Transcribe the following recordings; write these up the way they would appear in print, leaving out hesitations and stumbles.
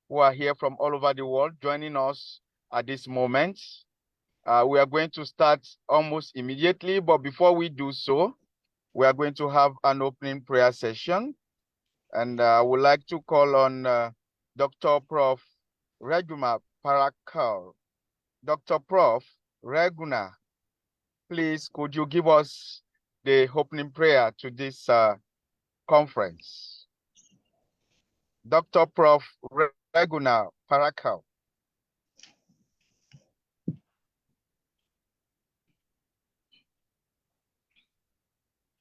who are here from all over the world joining us at this moment. We are going to start almost immediately, but before we do so, we are going to have an opening prayer session. And I would like to call on Dr. Prof. Reguma Parakal. Dr. Prof. Reguna, please, could you give us the opening prayer to this conference? Dr. Prof. Reguna Parakal.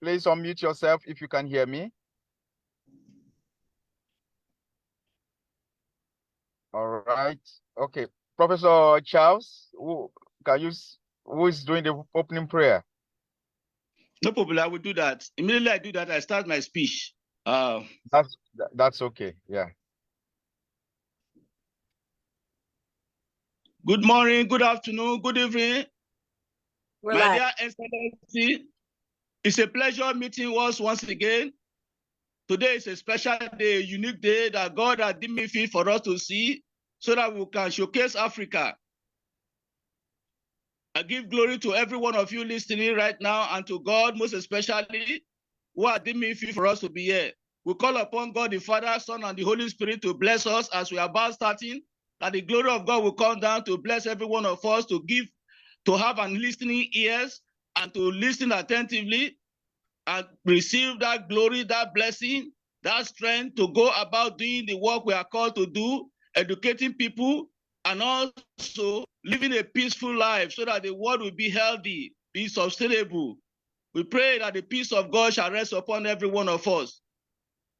Please unmute yourself if you can hear me. All right. Okay. Professor Charles, who is doing the opening prayer? No problem. I will do that. Immediately I do that, I start my speech. That's okay. Yeah. Good morning, good afternoon, good evening. My dear Excellency, it's a pleasure meeting us once again. Today is a special day, a unique day that God has deemed me fit for us to see so that we can showcase Africa. I give glory to every one of you listening right now and to God most especially who has deemed me fit for us to be here. We call upon God the Father, Son, and the Holy Spirit to bless us as we are about starting, that the glory of God will come down to bless every one of us, to have an listening ears and to listen attentively and receive that glory, that blessing, that strength to go about doing the work we are called to do, educating people, and also living a peaceful life so that the world will be healthy, be sustainable. We pray that the peace of God shall rest upon every one of us.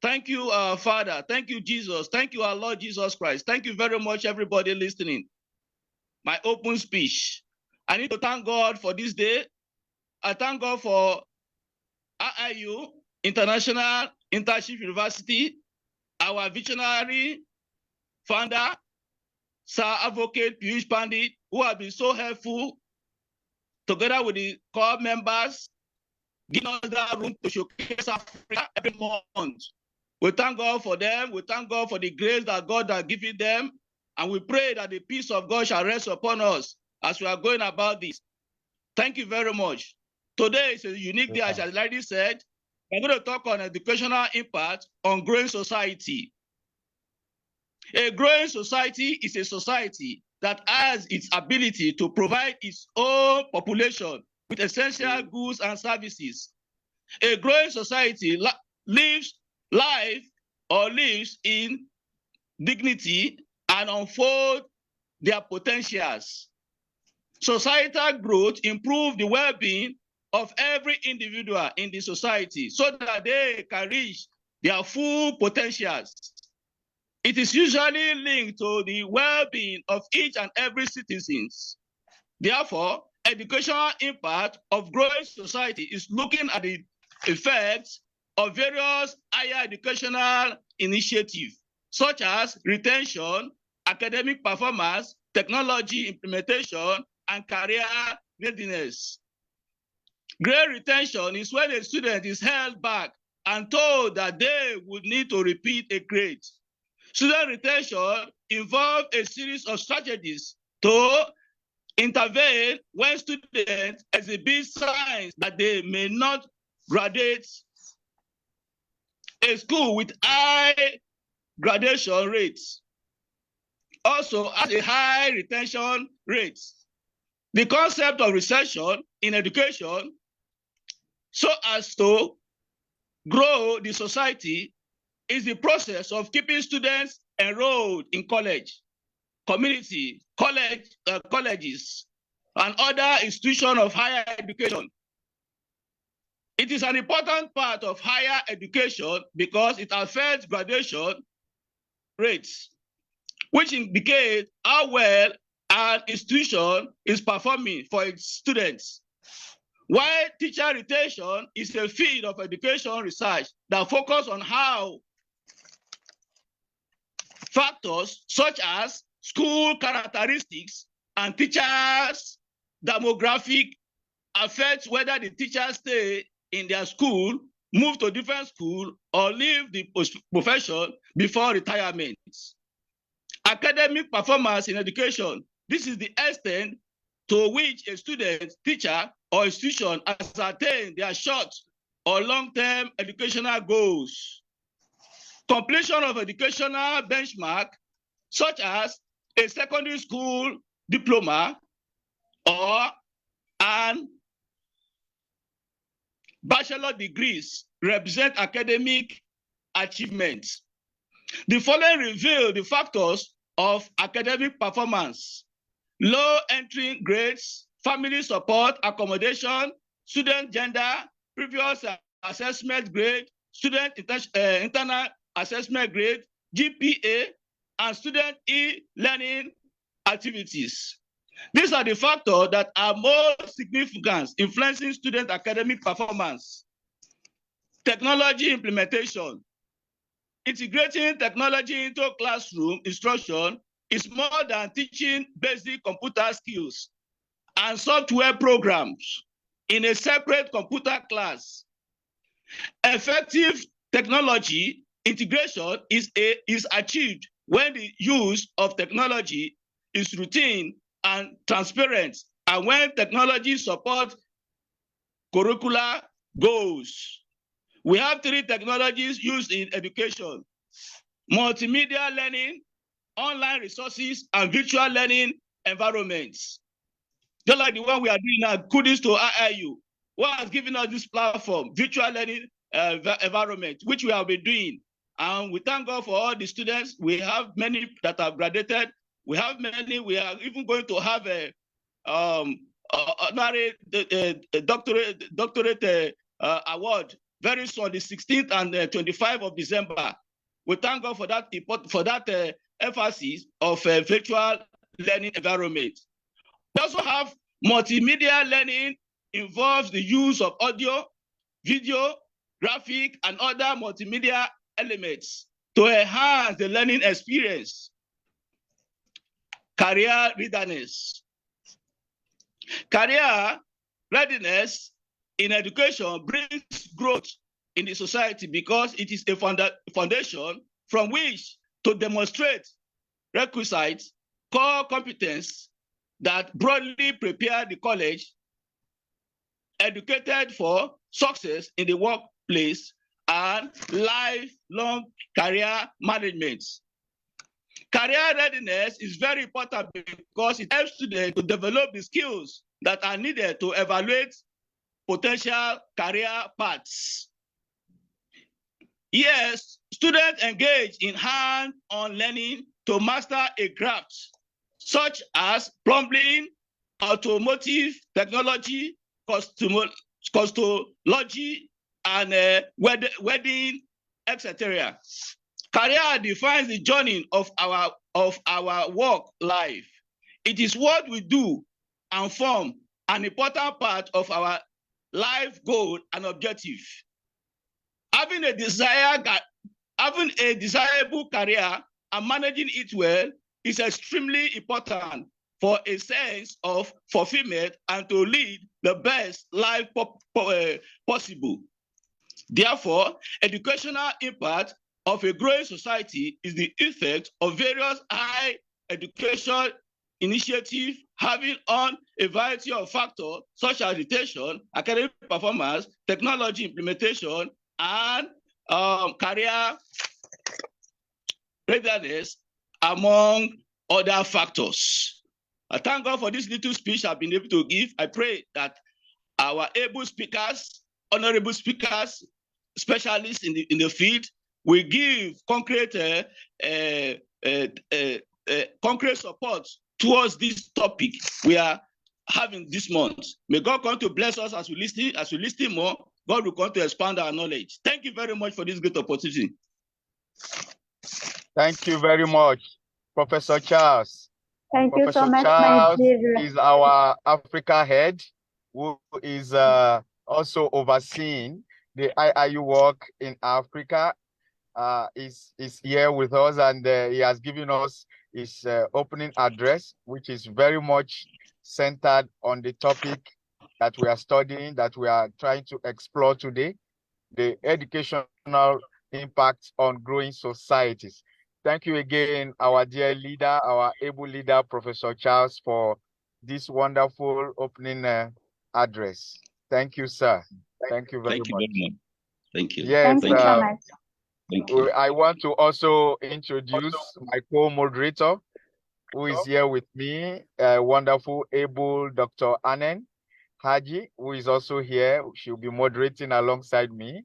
Thank you, our Father. Thank you, Jesus. Thank you, our Lord Jesus Christ. Thank you very much, everybody listening. My open speech. I need to thank God for this day. I thank God for IIU, International Internship University, our visionary founder, Sir Advocate Piyush Pandit, who have been so helpful, together with the core members, giving us that room to showcase Africa every month. We thank God for them. We thank God for the grace that God has given them. And we pray that the peace of God shall rest upon us as we are going about this. Thank you very much. Today is a unique day, as I already said. I'm going to talk on educational impact on growing society. A growing society is a society that has its ability to provide its own population with essential goods and services. A growing society lives in dignity and unfold their potentials. Societal growth improves the well-being of every individual in the society so that they can reach their full potentials. It is usually linked to the well-being of each and every citizen. Therefore, educational impact of growing society is looking at the effects of various higher educational initiatives, such as retention, academic performance, technology implementation, and career readiness. Grade retention is when a student is held back and told that they would need to repeat a grade. Student retention involves a series of strategies to intervene when students exhibit signs that they may not graduate. A school with high graduation rates also has a high retention rate. The concept of recession in education, so as to grow the society, is the process of keeping students enrolled in college, community, colleges, and other institutions of higher education. It is an important part of higher education because it affects graduation rates, which indicates how well an institution is performing for its students. While teacher retention is a field of education research that focuses on how factors such as school characteristics and teachers' demographic affect whether the teachers stay in their school, move to different school, or leave the profession before retirement. Academic performance in education. This is the extent to which a student, teacher, or institution has attained their short or long-term educational goals. Completion of educational benchmark, such as a secondary school diploma or an bachelor degrees, represent academic achievements. The following reveal the factors of academic performance: low entry grades, family support, accommodation, student gender, previous assessment grade, student internal assessment grade, GPA, and student e-learning activities. These are the factors that are most significant influencing student academic performance. Technology implementation. Integrating technology into classroom instruction is more than teaching basic computer skills and software programs in a separate computer class. Effective technology integration is achieved when the use of technology is routine and transparent, and when technology supports curricular goals. We have 3 technologies used in education: multimedia learning, online resources, and virtual learning environments. Just like the one we are doing now, kudos to IIU, who has given us this platform, virtual learning environment, which we have been doing. And we thank God for all the students. We have many that have graduated. We have many. We are even going to have a doctorate award very soon, the 16th and 25th of December. We thank God for that emphasis of virtual learning environment. We also have multimedia learning, involves the use of audio, video, graphic, and other multimedia elements to enhance the learning experience. Career readiness. Career readiness in education brings growth in the society because it is a foundation from which to demonstrate requisite core competence that broadly prepare the college educated for success in the workplace and lifelong career management. Career readiness is very important because it helps students to develop the skills that are needed to evaluate potential career paths. Yes, students engage in hands-on learning to master a craft, such as plumbing, automotive technology, cosmetology, and wedding, etc. Career defines the journey of our work life. It is what we do and form an important part of our life goal and objective. Having a desirable career and managing it well is extremely important for a sense of fulfillment and to lead the best life possible. Therefore, educational impact of a growing society is the effect of various high education initiatives having on a variety of factors such as retention, academic performance, technology implementation, and career readiness, among other factors. I thank God for this little speech I've been able to give. I pray that our able speakers, honorable speakers, specialists in the field will give concrete concrete support towards this topic we are having this month. May God come to bless us as we listen more. God will come to expand our knowledge. Thank you very much for this great opportunity. Thank you very much, Professor Charles. Thank you so much, Charles my dear. is our Africa head, who is also overseeing the IIU work in Africa. Is here with us, and he has given us his opening address, which is very much centered on the topic that we are studying, that we are trying to explore today, the educational impact on growing societies. Thank you again, our dear leader, our able leader, Professor Charles, for this wonderful opening address. Thank you, sir. Thank you very Thank you much. very much. Thank you. Yes, Thank you so much. Thank you. I want to also introduce my co-moderator, who is here with me, wonderful, able Dr. Anen Haji, who is also here. She'll be moderating alongside me.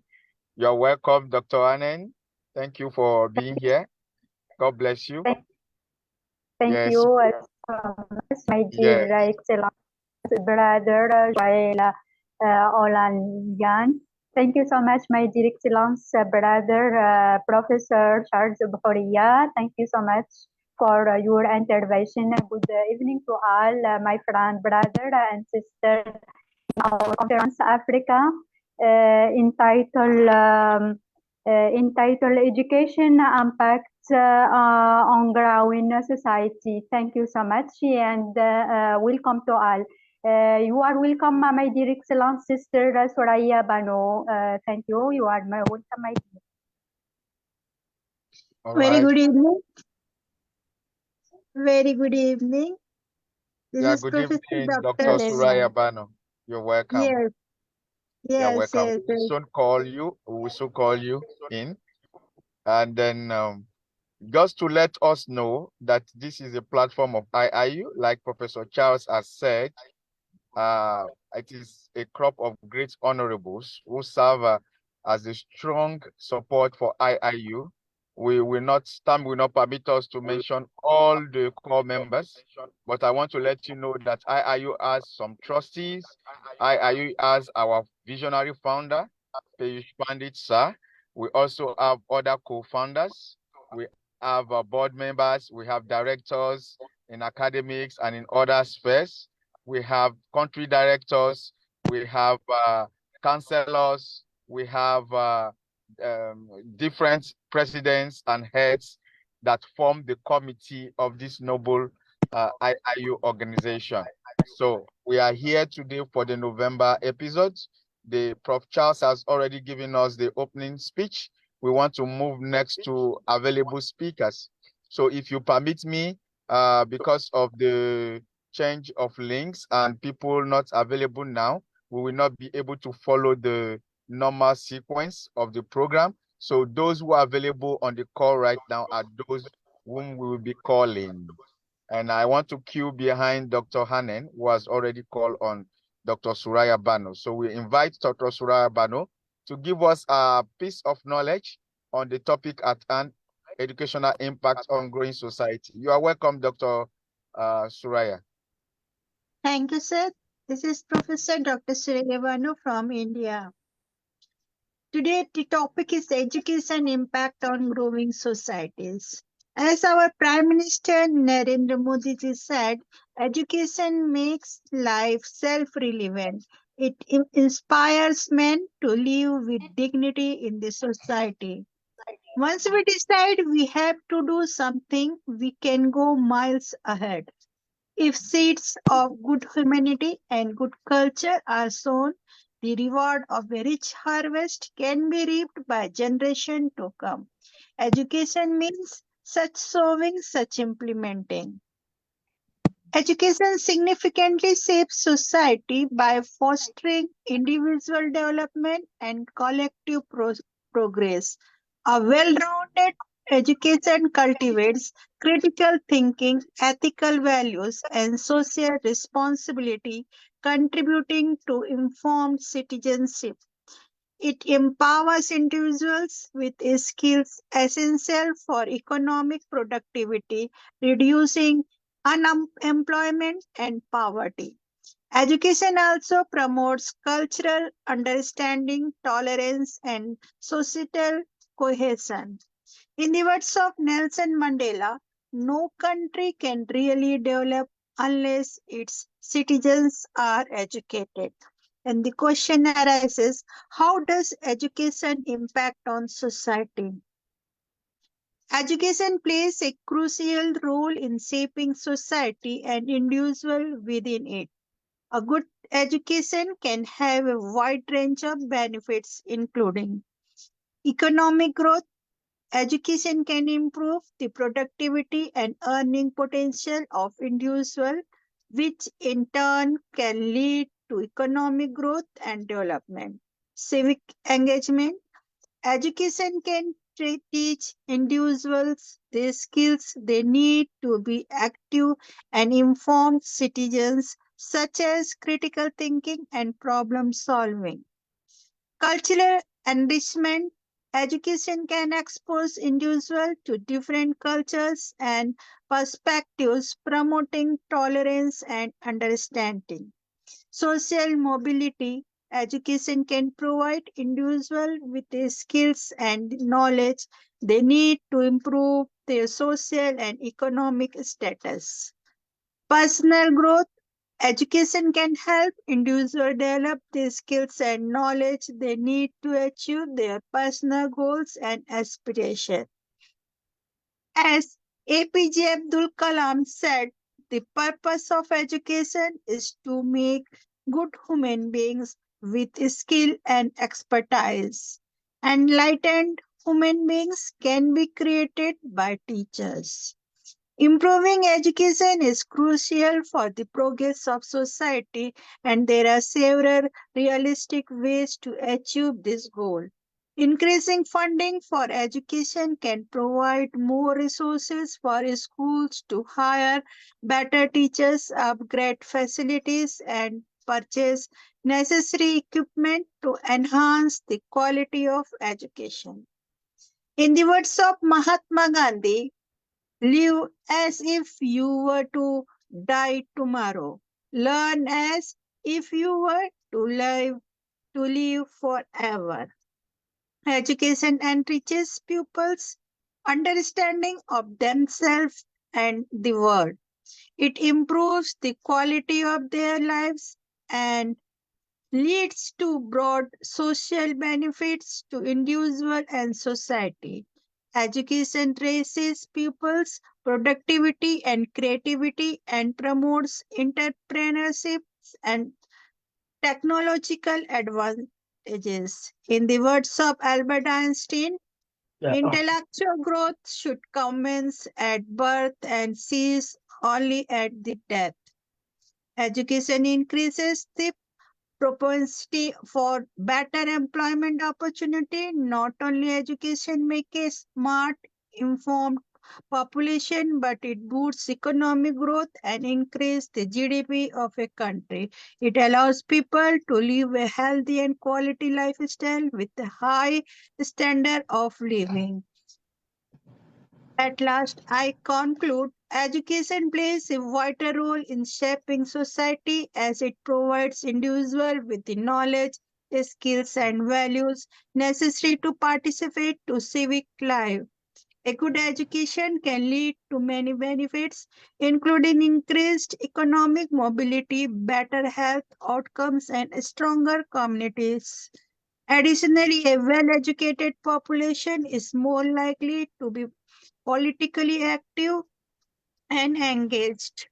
You're welcome, Dr. Anen. Thank you for being here. God bless you. Thank Yes. you so much, my dear Yes. excellent brother Joel Olanyan. Thank you so much, my dear excellence brother Professor Charles Bhoria. Thank you so much for your intervention. Good evening to all my friend, brother and sister in our conference Africa entitled Education Impact on Growing Society. Thank you so much and welcome to all. You are welcome, my dear excellent sister Soraya Bano. Thank you. You are welcome, my dear. All Very right. good evening. Very good evening. This Yeah, is good Professor evening, Dr. Dr. Suraya Bano. You're welcome. Yes, You're yes, welcome. yes, We will yes. soon call you. We will soon call you in. And then just to let us know that this is a platform of IIU, like Professor Charles has said, it is a crop of great honorables who serve as a strong support for IIU. We will not, time will not permit us to mention all the core members, but I want to let you know that IIU has some trustees. IIU has our visionary founder, Peyush Pandit sir. We also have other co-founders. We have board members. We have directors in academics and in other spheres. We have country directors, we have councillors, we have different presidents and heads that form the committee of this noble IIU organization. So we are here today for the November episode. The Prof. Charles has already given us the opening speech. We want to move next to available speakers. So if you permit me, because of the change of links and people not available now, we will not be able to follow the normal sequence of the program. So those who are available on the call right now are those whom we will be calling. And I want to queue behind Dr. Hanen, who has already called on Dr. Suraya Bano. So we invite Dr. Suraya Bano to give us a piece of knowledge on the topic at hand, educational impact on growing society. You are welcome, Dr. Suraya. Thank you, sir. This is Professor Dr. Surya from India. Today, the topic is education impact on growing societies. As our Prime Minister Narendra Modi ji said, education makes life self-relevant. It inspires men to live with dignity in the society. Once we decide we have to do something, we can go miles ahead. If seeds of good humanity and good culture are sown, the reward of a rich harvest can be reaped by generation to come. Education means such sowing, such implementing. Education significantly shapes society by fostering individual development and collective progress. A well rounded education cultivates critical thinking, ethical values, and social responsibility, contributing to informed citizenship. It empowers individuals with skills essential for economic productivity, reducing unemployment and poverty. Education also promotes cultural understanding, tolerance, and societal cohesion. In the words of Nelson Mandela, no country can really develop unless its citizens are educated. And the question arises, how does education impact on society? Education plays a crucial role in shaping society and individual within it. A good education can have a wide range of benefits, including economic growth. Education can improve the productivity and earning potential of individuals, which in turn can lead to economic growth and development. Civic engagement. Education can teach individuals the skills they need to be active and informed citizens, such as critical thinking and problem solving. Cultural enrichment. Education can expose individuals to different cultures and perspectives, promoting tolerance and understanding. Social mobility. Education can provide individuals with the skills and knowledge they need to improve their social and economic status. Personal growth. Education can help individuals develop the skills and knowledge they need to achieve their personal goals and aspirations. As APJ Abdul Kalam said, the purpose of education is to make good human beings with skill and expertise. Enlightened human beings can be created by teachers. Improving education is crucial for the progress of society, and there are several realistic ways to achieve this goal. Increasing funding for education can provide more resources for schools to hire better teachers, upgrade facilities, and purchase necessary equipment to enhance the quality of education. In the words of Mahatma Gandhi, live as if you were to die tomorrow. Learn as if you were to live forever. Education enriches pupils' understanding of themselves and the world. It improves the quality of their lives and leads to broad social benefits to individual and society. Education raises pupils' productivity and creativity and promotes entrepreneurship and technological advantages. In the words of Albert Einstein, intellectual growth should commence at birth and cease only at the death. Education increases the propensity for better employment opportunity. Not only education make a smart, informed population, but it boosts economic growth and increase the GDP of a country. It allows people to live a healthy and quality lifestyle with a high standard of living. At last, I conclude education plays a vital role in shaping society as it provides individuals with the knowledge, skills, and values necessary to participate to civic life. A good education can lead to many benefits, including increased economic mobility, better health outcomes, and stronger communities. Additionally, a well educated population is more likely to be politically active and engaged,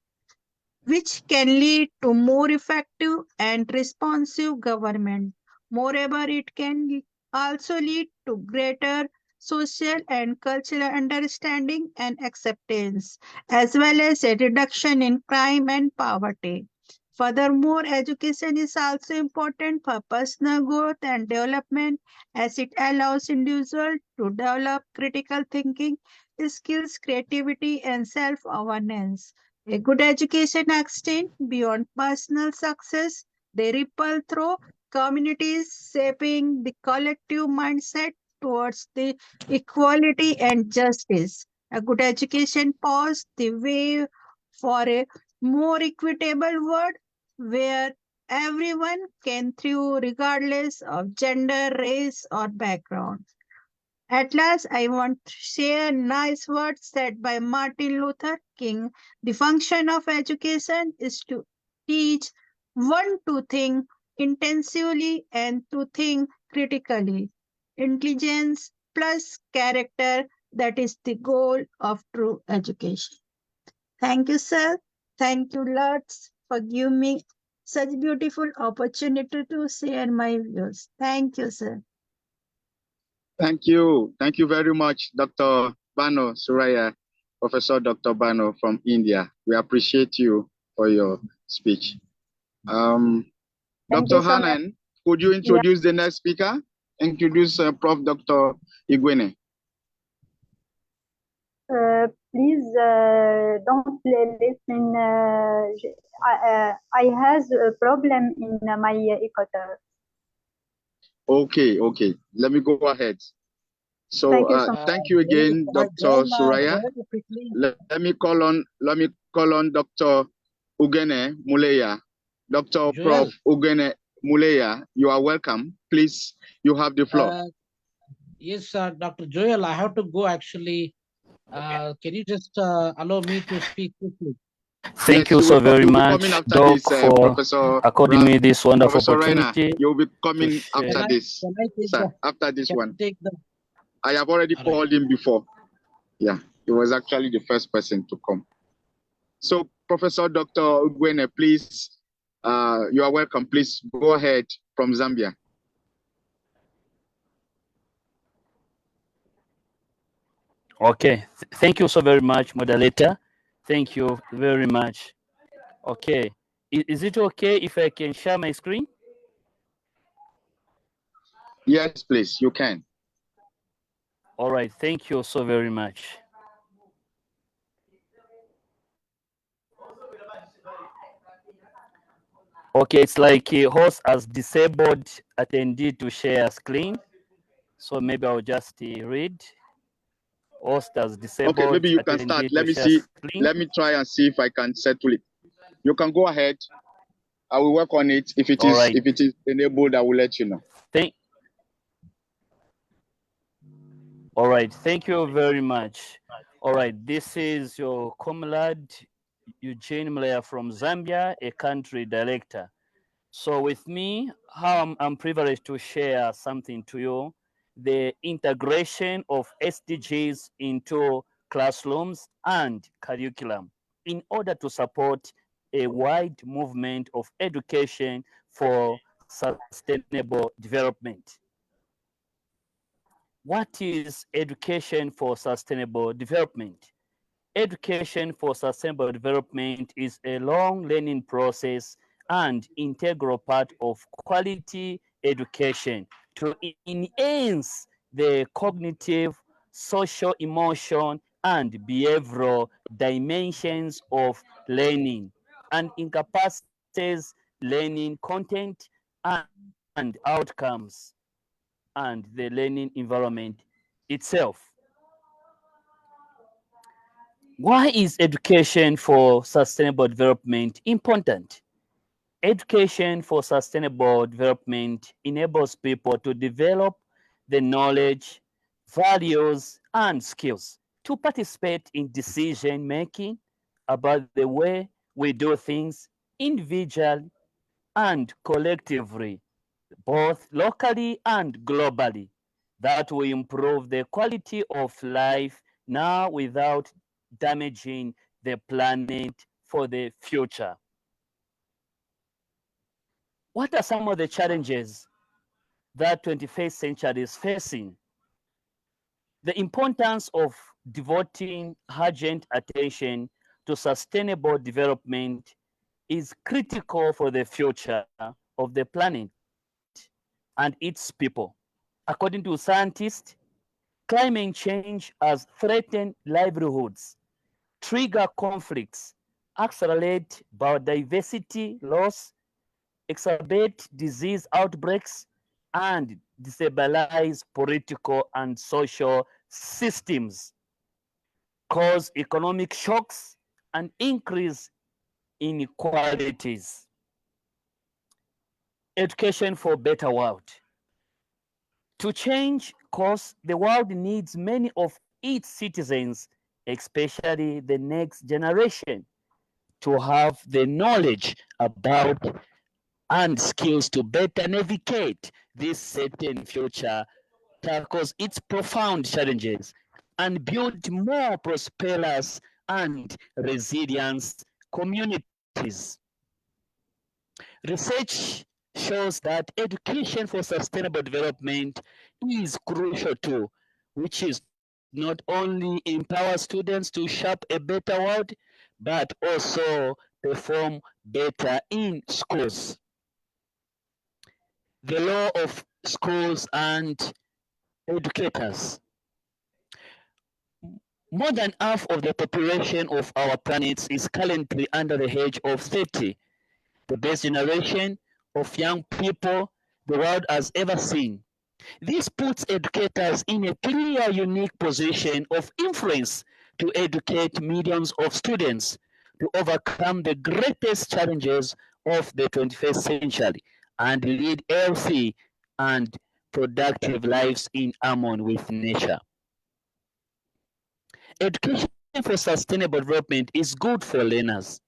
which can lead to more effective and responsive government. Moreover, it can also lead to greater social and cultural understanding and acceptance, as well as a reduction in crime and poverty. Furthermore, education is also important for personal growth and development as it allows individuals to develop critical thinking skills, creativity, and self awareness. A good education extends beyond personal success. They ripple through communities, shaping the collective mindset towards the equality and justice. A good education paves the way for a more equitable world where everyone can thrive regardless of gender, race, or background. At last, I want to share nice words said by Martin Luther King. The function of education is to teach one to think intensively and to think critically. Intelligence plus character, that is the goal of true education. Thank you, sir. Thank you lots for giving me such beautiful opportunity to share my views. Thank you, sir. Thank you. Thank you very much, Dr. Bano Suraya, Professor Dr. Bano from India. We appreciate you for your speech. Thank Dr. you so much. Hanan, could you introduce the next speaker? Introduce Prof. Dr. Igwene. Please don't listen. I has a problem in my equator. Okay, okay. Let me go ahead. So Thank you so much. thank you again, Dr. Suraya. Let me call on Dr. Ugene Muleya. Dr. Prof. Ugene Muleya, you are welcome. Please, you have the floor. Yes, Dr. Joel, I have to go actually. Can you just allow me to speak quickly? Thank you so very much, Doc, for according me this wonderful opportunity. You'll be coming after this, sir, after this one. I have already called him before. Yeah, he was actually the first person to come. So, Professor Dr. Ugwene, please, you are welcome. Please go ahead from Zambia. Okay, thank you so very much, moderator. Thank you very much. Okay, is it okay if I can share my screen? Yes, please, you can. All right, thank you so very much. Okay, it's like a host has disabled attendee to share screen. So maybe I'll just read. Host has disabled. Okay, maybe you can start. Let me see. Screen. Let me try and see if I can settle it. You can go ahead. I will work on it. If it is right. if it is enabled, I will let you know. All right, thank you very much. All right, this is your comrade Eugene Mlea from Zambia, a country director. So with me, how I'm privileged to share something to you, the integration of SDGs into classrooms and curriculum in order to support a wide movement of education for sustainable development. What is education for sustainable development? Education for sustainable development is a long learning process and integral part of quality education to enhance the cognitive, social, emotion, and behavioral dimensions of learning and encompasses learning content and outcomes and the learning environment itself. Why is education for sustainable development important? Education for sustainable development enables people to develop the knowledge, values, and skills to participate in decision making about the way we do things individually and collectively, both locally and globally. That will improve the quality of life now without damaging the planet for the future. What are some of the challenges that 21st century is facing? The importance of devoting urgent attention to sustainable development is critical for the future of the planet and its people. According to scientists, climate change has threatened livelihoods, trigger conflicts, accelerate biodiversity loss, exacerbate disease outbreaks, and destabilize political and social systems, cause economic shocks, and increase inequalities. Education for better world. To change course, the world needs many of its citizens, especially the next generation, to have the knowledge about and skills to better navigate this certain future, tackles its profound challenges, and build more prosperous and resilient communities. Research shows that education for sustainable development is crucial too, which is not only empower students to shape a better world, but also perform better in schools. The law of schools and educators. More than half of the population of our planet is currently under the age of 30, the best generation of young people the world has ever seen. This puts educators in a clear, unique position of influence to educate millions of students to overcome the greatest challenges of the 21st century and lead healthy and productive lives in harmony with nature. Education for sustainable development is good for learners.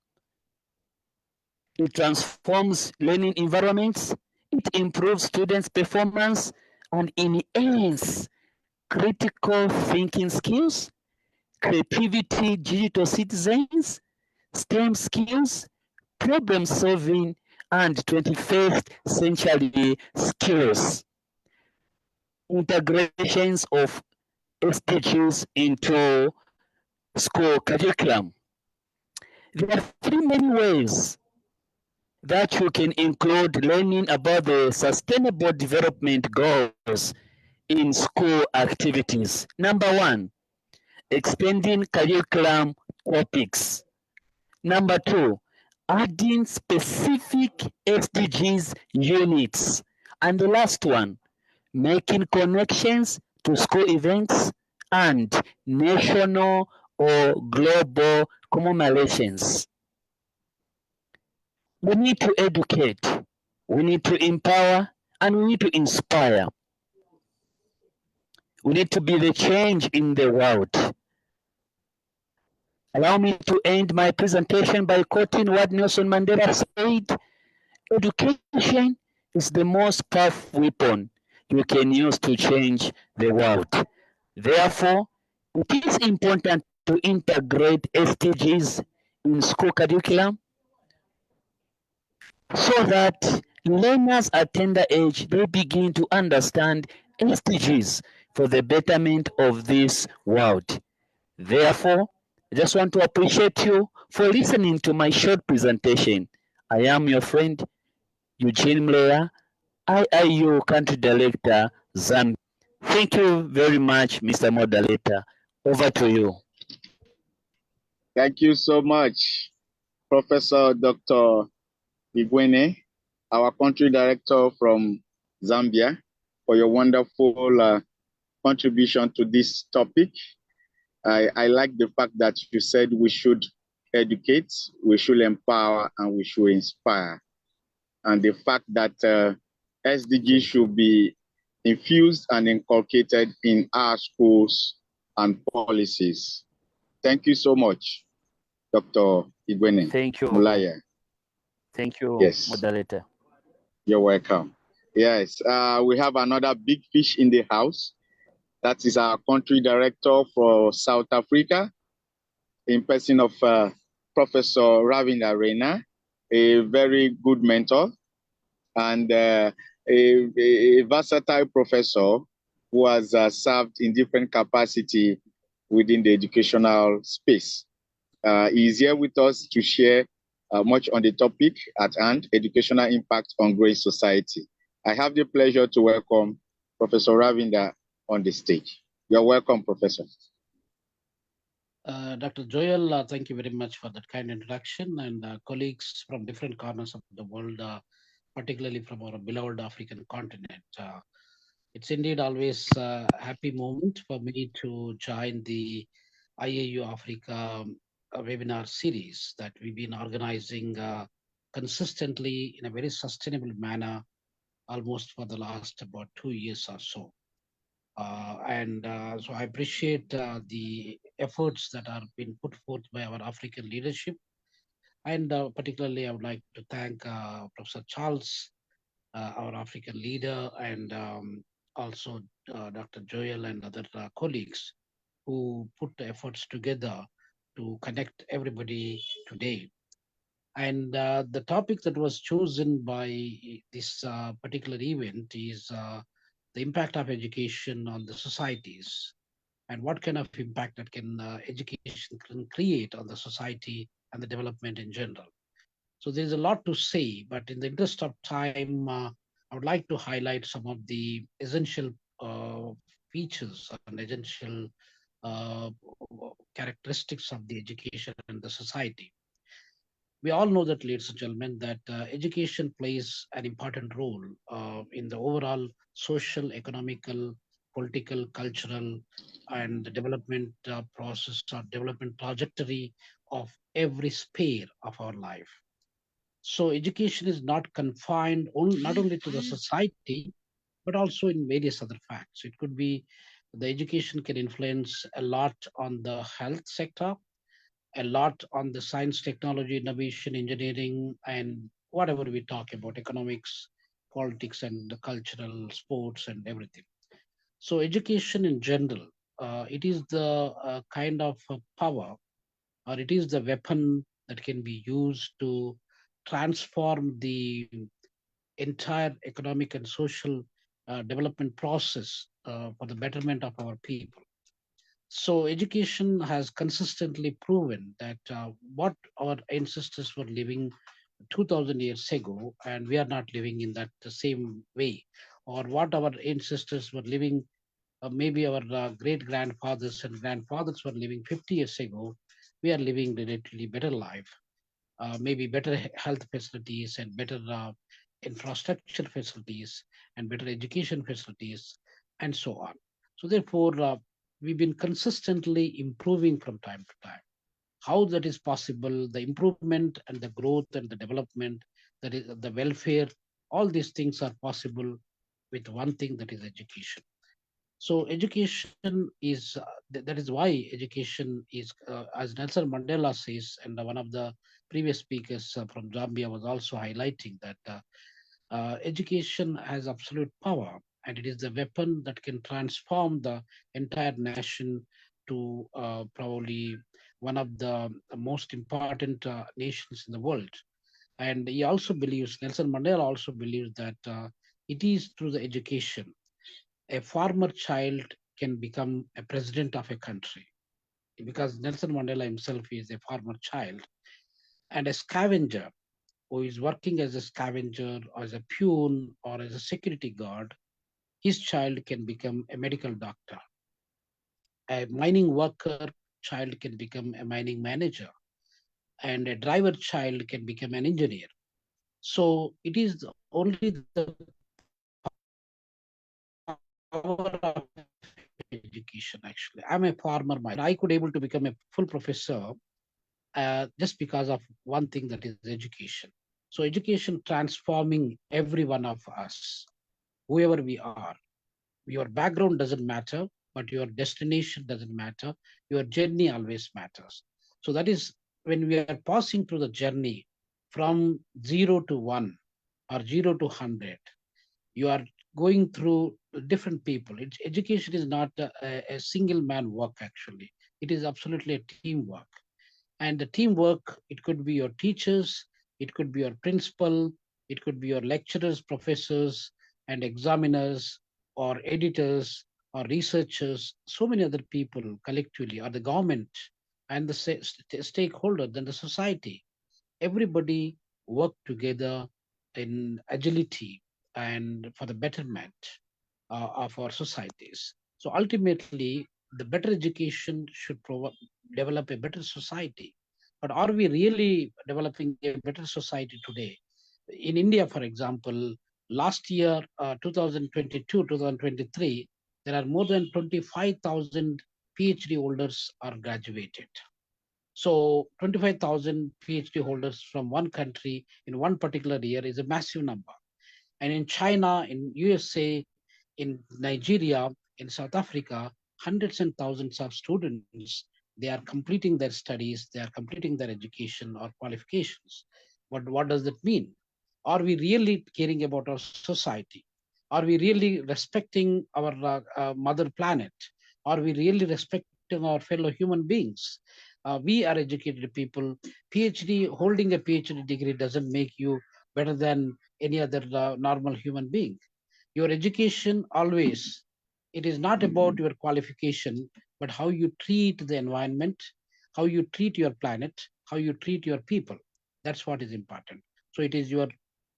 It transforms learning environments, it improves students' performance, and enhances critical thinking skills, creativity, digital citizens, STEM skills, problem solving, and 21st century skills. Integrations of SDGs into school curriculum. There are three main ways that you can include learning about the sustainable development goals in school activities. Number one, expanding curriculum topics. Number two, adding specific SDGs units. And the last one, making connections to school events and national or global commemorations. We need to educate, we need to empower, and we need to inspire. We need to be the change in the world. Allow me to end my presentation by quoting what Nelson Mandela said: education is the most powerful weapon you can use to change the world. Therefore, it is important to integrate SDGs in school curriculum so that learners at tender age they begin to understand SDGs for the betterment of this world. Therefore, I just want to appreciate you for listening to my short presentation. I am your friend Eugene Mleya, IIU Country Director, Zambia. Thank you very much, Mr. Moderator. Over to you. Thank you so much, Professor Dr. Igwene, our country director from Zambia, for your wonderful contribution to this topic. I like the fact that you said we should educate, we should empower, and we should inspire. And the fact that SDG should be infused and inculcated in our schools and policies. Thank you so much, Dr. Igwene. Thank you. Mulaya. Thank you, Yes. Moderator. You're welcome. Yes, we have another big fish in the house. That is our country director for South Africa, in person of Professor Ravinda Reina, a very good mentor and a versatile professor who has served in different capacity within the educational space. He is here with us to share much on the topic at hand, educational impact on growing society. I have the pleasure to welcome Professor Ravinda on the stage. You're welcome, Professor. Dr. Joel, thank you very much for that kind introduction, and colleagues from different corners of the world, particularly from our beloved African continent. It's indeed always a happy moment for me to join the IIU Africa webinar series that we've been organizing consistently in a very sustainable manner, almost for the last about 2 years or so. So I appreciate the efforts that are being put forth by our African leadership. And particularly, I would like to thank Professor Charles, our African leader, and also Dr. Joel and other colleagues who put the efforts together to connect everybody today. And the topic that was chosen by this particular event is the impact of education on the societies, and what kind of impact that can education can create on the society and the development in general. So there's a lot to say, but in the interest of time, I would like to highlight some of the essential uh, features and essential uh, characteristics of the education and the society. We all know that, ladies and gentlemen, that education plays an important role in the overall social, economical, political, cultural, and the development process or development trajectory of every sphere of our life. So education is not confined not only to the society, but also in various other facts. It could be the education can influence a lot on the health sector, a lot on the science, technology, innovation, engineering, and whatever we talk about, economics, politics, and the cultural, sports, and everything. So education in general, it is the kind of power, or it is the weapon that can be used to transform the entire economic and social development process for the betterment of our people. So education has consistently proven that what our ancestors were living 2000 years ago, and we are not living in that the same way, or what our ancestors were living, maybe our great grandfathers and grandfathers were living 50 years ago, we are living relatively better life, maybe better health facilities and better infrastructure facilities and better education facilities and so on. So therefore, we've been consistently improving from time to time. How that is possible, the improvement and the growth and the development, that is the welfare, all these things are possible with one thing, that is education. So education is that is why education is, as Nelson Mandela says, and one of the previous speakers from Zambia was also highlighting that education has absolute power, and it is the weapon that can transform the entire nation to probably one of the most important nations in the world. And he also believes, Nelson Mandela also believes that it is through the education a farmer child can become a president of a country, because Nelson Mandela himself is a farmer child, and a scavenger who is working as a scavenger or as a peon or as a security guard, his child can become a medical doctor. A mining worker child can become a mining manager, and a driver child can become an engineer. So it is only the power of education. Actually, I'm a farmer myself, and I could able to become a full professor just because of one thing, that is education. So education transforming every one of us, whoever we are. Your background doesn't matter, but your destination doesn't matter. Your journey always matters. So that is when we are passing through the journey from 0 to 1 or 0 to 100. You are going through different people. Education is not a single man work, actually. It is absolutely a teamwork. And the teamwork, it could be your teachers, it could be your principal, it could be your lecturers, professors, and examiners, or editors, or researchers, so many other people collectively, or the government, and the stakeholder, then the society. Everybody work together in agility and for the betterment of our societies. So ultimately, the better education should develop a better society. But are we really developing a better society today? In India, for example, last year, 2022, 2023, there are more than 25,000 PhD holders are graduated. So 25,000 PhD holders from one country in one particular year is a massive number. And in China, in USA, in Nigeria, in South Africa, hundreds and thousands of students, they are completing their studies, they are completing their education or qualifications. But what does that mean? Are we really caring about our society? Are we really respecting our mother planet? Are we really respecting our fellow human beings? We are educated people. PhD, holding a PhD degree doesn't make you better than any other normal human being. Your education always, it is not about your qualification, but how you treat the environment, how you treat your planet, how you treat your people. That's what is important. So it is your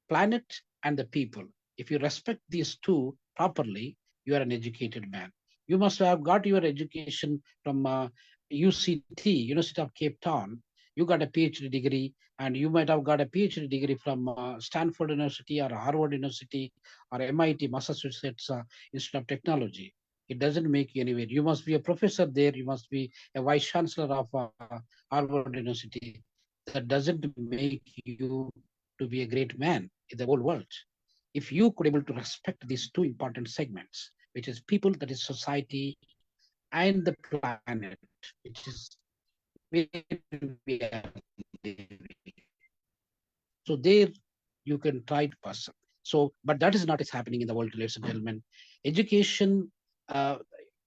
planet and the people. If you respect these two properly, you are an educated man. You must have got your education from UCT, University of Cape Town. You got a PhD degree, and you might have got a PhD degree from Stanford University or Harvard University or MIT, Massachusetts Institute of Technology. It doesn't make you anywhere. You must be a professor there. You must be a vice chancellor of Harvard University. That doesn't make you to be a great man in the whole world. If you could able to respect these two important segments, which is people, that is society, and the planet, which is where we are living. So there you can try to person. So, but that is not is happening in the world, ladies and gentlemen. Education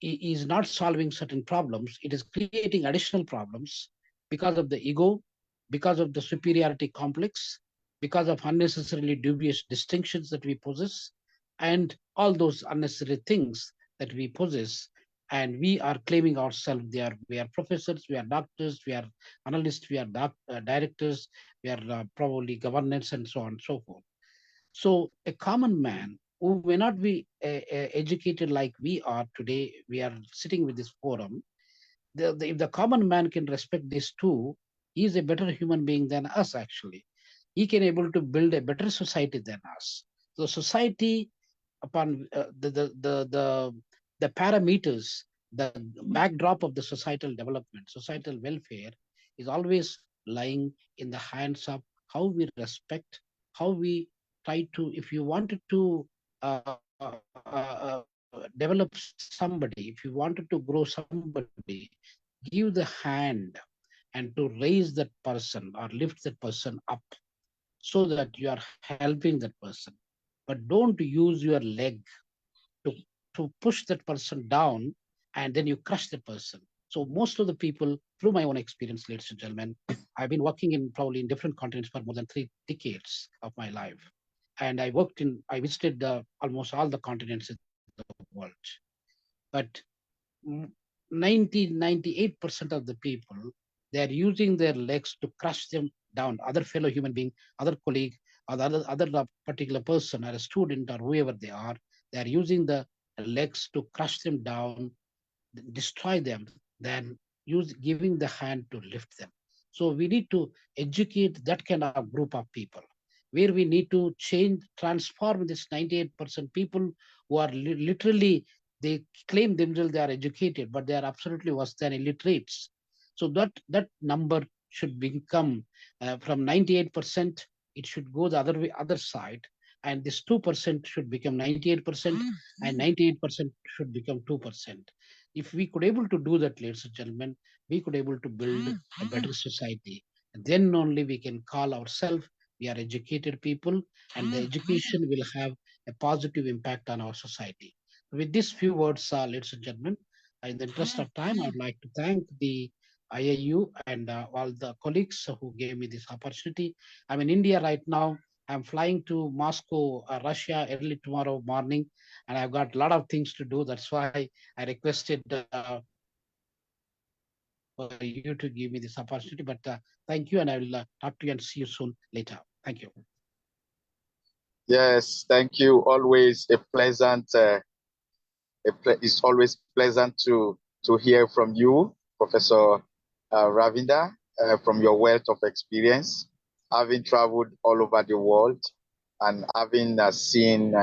is not solving certain problems. It is creating additional problems because of the ego, because of the superiority complex, because of unnecessarily dubious distinctions that we possess, and all those unnecessary things that we possess. And we are claiming ourselves. We are professors, we are doctors, we are analysts, we are directors, we are probably governance, and so on and so forth. So a common man who may not be educated like we are today, we are sitting with this forum. If the common man can respect these two, he is a better human being than us. Actually, he can able to build a better society than us. So society, upon the parameters, the backdrop of the societal development, societal welfare, is always lying in the hands of how we respect, how we try to, if you wanted to develop somebody, if you wanted to grow somebody, give the hand and to raise that person or lift that person up so that you are helping that person. But don't use your leg to, to push that person down and then you crush the person. So most of the people, through my own experience, ladies and gentlemen, I've been working in probably in different continents for more than 3 decades of my life. And I visited almost all the continents in the world. But 98% of the people, they are using their legs to crush them down, other fellow human being, other colleague, or the other particular person, or a student, or whoever they are using the legs to crush them down, destroy them, than giving the hand to lift them. So we need to educate that kind of group of people, where we need to transform this 98% people who are literally, they claim themselves they are educated, but they are absolutely worse than illiterates. So that number should become from 98%, it should go the other side, and this 2% should become 98%, and 98% should become 2%. If we could able to do that, ladies and gentlemen, we could able to build a better society. And then only we can call ourselves, we are educated people, and the education will have a positive impact on our society. With these few words, ladies and gentlemen, in the interest of time, I would like to thank the IIU and all the colleagues who gave me this opportunity. I'm in India right now. I'm flying to Moscow, Russia early tomorrow morning, and I've got a lot of things to do. That's why I requested for you to give me this opportunity. But thank you, and I will talk to you and see you soon later. Thank you. Yes, thank you. Always a pleasant. It's always pleasant to hear from you, Professor Ravinda, from your wealth of experience, having traveled all over the world and having seen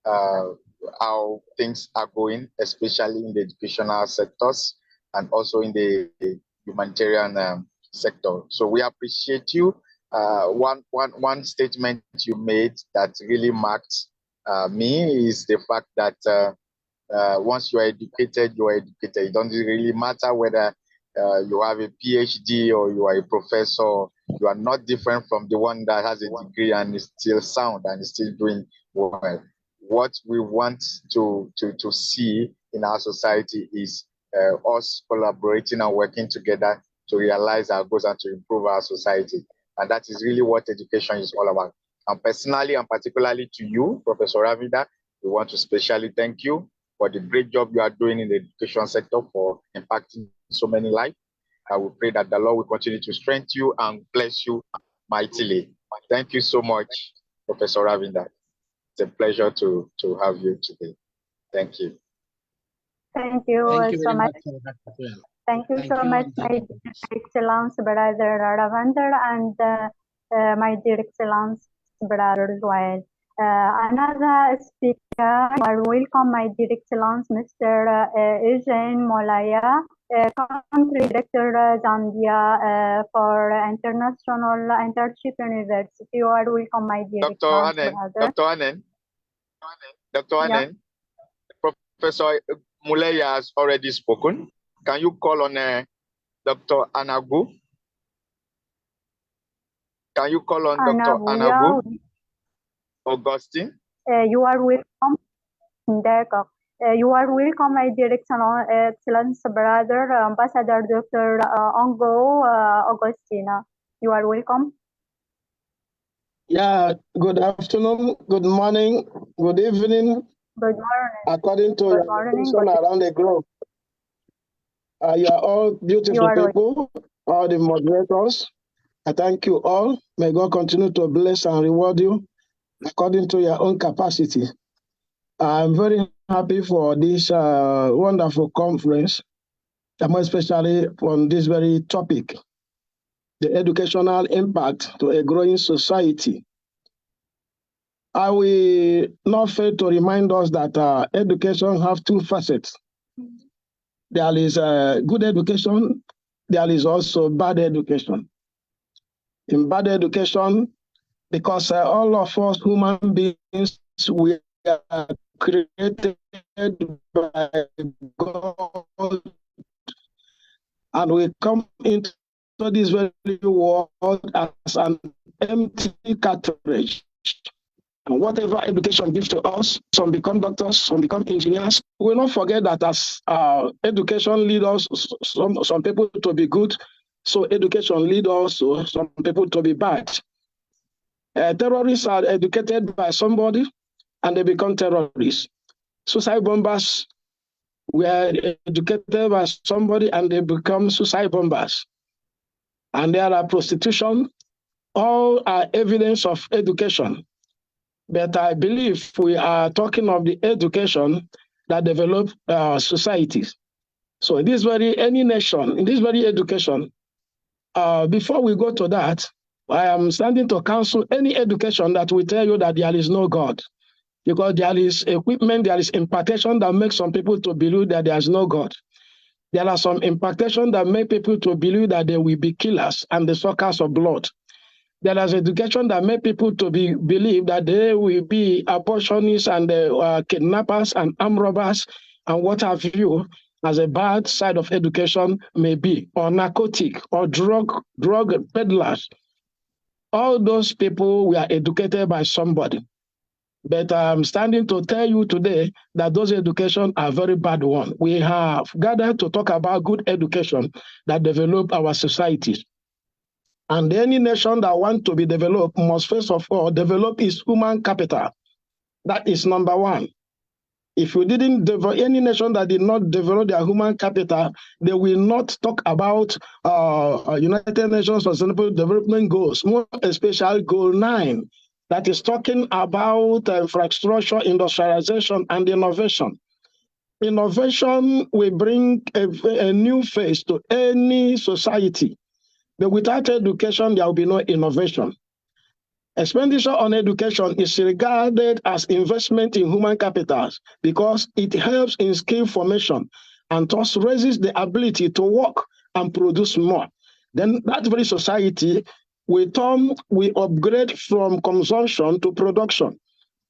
how things are going, especially in the educational sectors and also in the humanitarian sector. So we appreciate you. One statement you made that really marked me is the fact that once you are educated, you are educated. It doesn't really matter whether you have a PhD or you are a professor. You are not different from the one that has a degree and is still sound and is still doing well. What we want to see in our society is us collaborating and working together to realize our goals and to improve our society. And that is really what education is all about. And personally and particularly to you, Professor Ravida, we want to specially thank you for the great job you are doing in the education sector for impacting so many lives. I will pray that the Lord will continue to strengthen you and bless you mightily. Thank you so much, Professor Ravida. It's a pleasure to have you today. Thank you. Thank you, Thank you so very much. much for that as well. Thank you so much, and my thank you. dear Excellence, Brother Ravindra, and my dear Excellence, Brother Joel. Another speaker, you are welcome, my dear Excellence, Mr. Eugene Molaya, Country Director, Zambia, for International Internship University. You are welcome, my dear Excellence, brother. Dr. Anen, Professor Mulaya has already spoken. Can you call on Dr. Anagu? Can you call on Dr. Anagu? Augustine? You are welcome. You are welcome, my dear Excellence, brother, Ambassador Dr. Ongo Augustina. You are welcome. Yeah, good afternoon, good morning, good evening. Good morning. According to your location around the globe. You are all beautiful people, all the moderators. I thank you all. May God continue to bless and reward you according to your own capacity. I'm very happy for this wonderful conference, and more especially on this very topic, the educational impact to a growing society. I will not fail to remind us that education have two facets. There is good education, there is also bad education. In bad education, because all of us human beings, we are created by God, and we come into this very world as an empty cartridge. And whatever education gives to us, some become doctors, some become engineers. We will not forget that as education leads us, some people to be good, so education leads also some people to be bad. Terrorists are educated by somebody and they become terrorists. Suicide bombers were educated by somebody and they become suicide bombers. And there are prostitution, all are evidence of education. But I believe we are talking of the education that develop societies. So in this very, any nation, in this very education, before we go to that, I am standing to counsel any education that will tell you that there is no God. Because there is equipment, there is impartation that makes some people to believe that there is no God. There are some impartation that make people to believe that they will be killers and the suckers of blood. There is education that make people to believe that they will be abortionists and kidnappers and armed robbers and what have you, as a bad side of education may be, or narcotic or drug peddlers. All those people were educated by somebody. But I'm standing to tell you today that those education are very bad ones. We have gathered to talk about good education that develop our societies. And any nation that wants to be developed must first of all develop its human capital. That is number one. If you didn't develop, any nation that did not develop their human capital, they will not talk about United Nations Sustainable Development Goals, more especially Goal 9, that is talking about infrastructure, industrialization, and innovation. Innovation will bring a new face to any society. But without education, there will be no innovation. Expenditure on education is regarded as investment in human capital because it helps in skill formation and thus raises the ability to work and produce more. Then that very society we upgrade from consumption to production.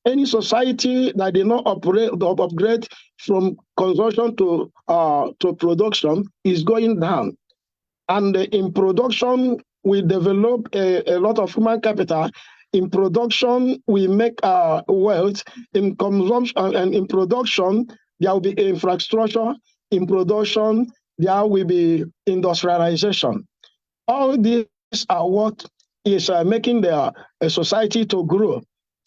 Any society that did not upgrade from consumption to production is going down. And in production, we develop a lot of human capital. In production, we make wealth. In consumption and in production, there will be infrastructure. In production, there will be industrialization. All these are what is making the society to grow.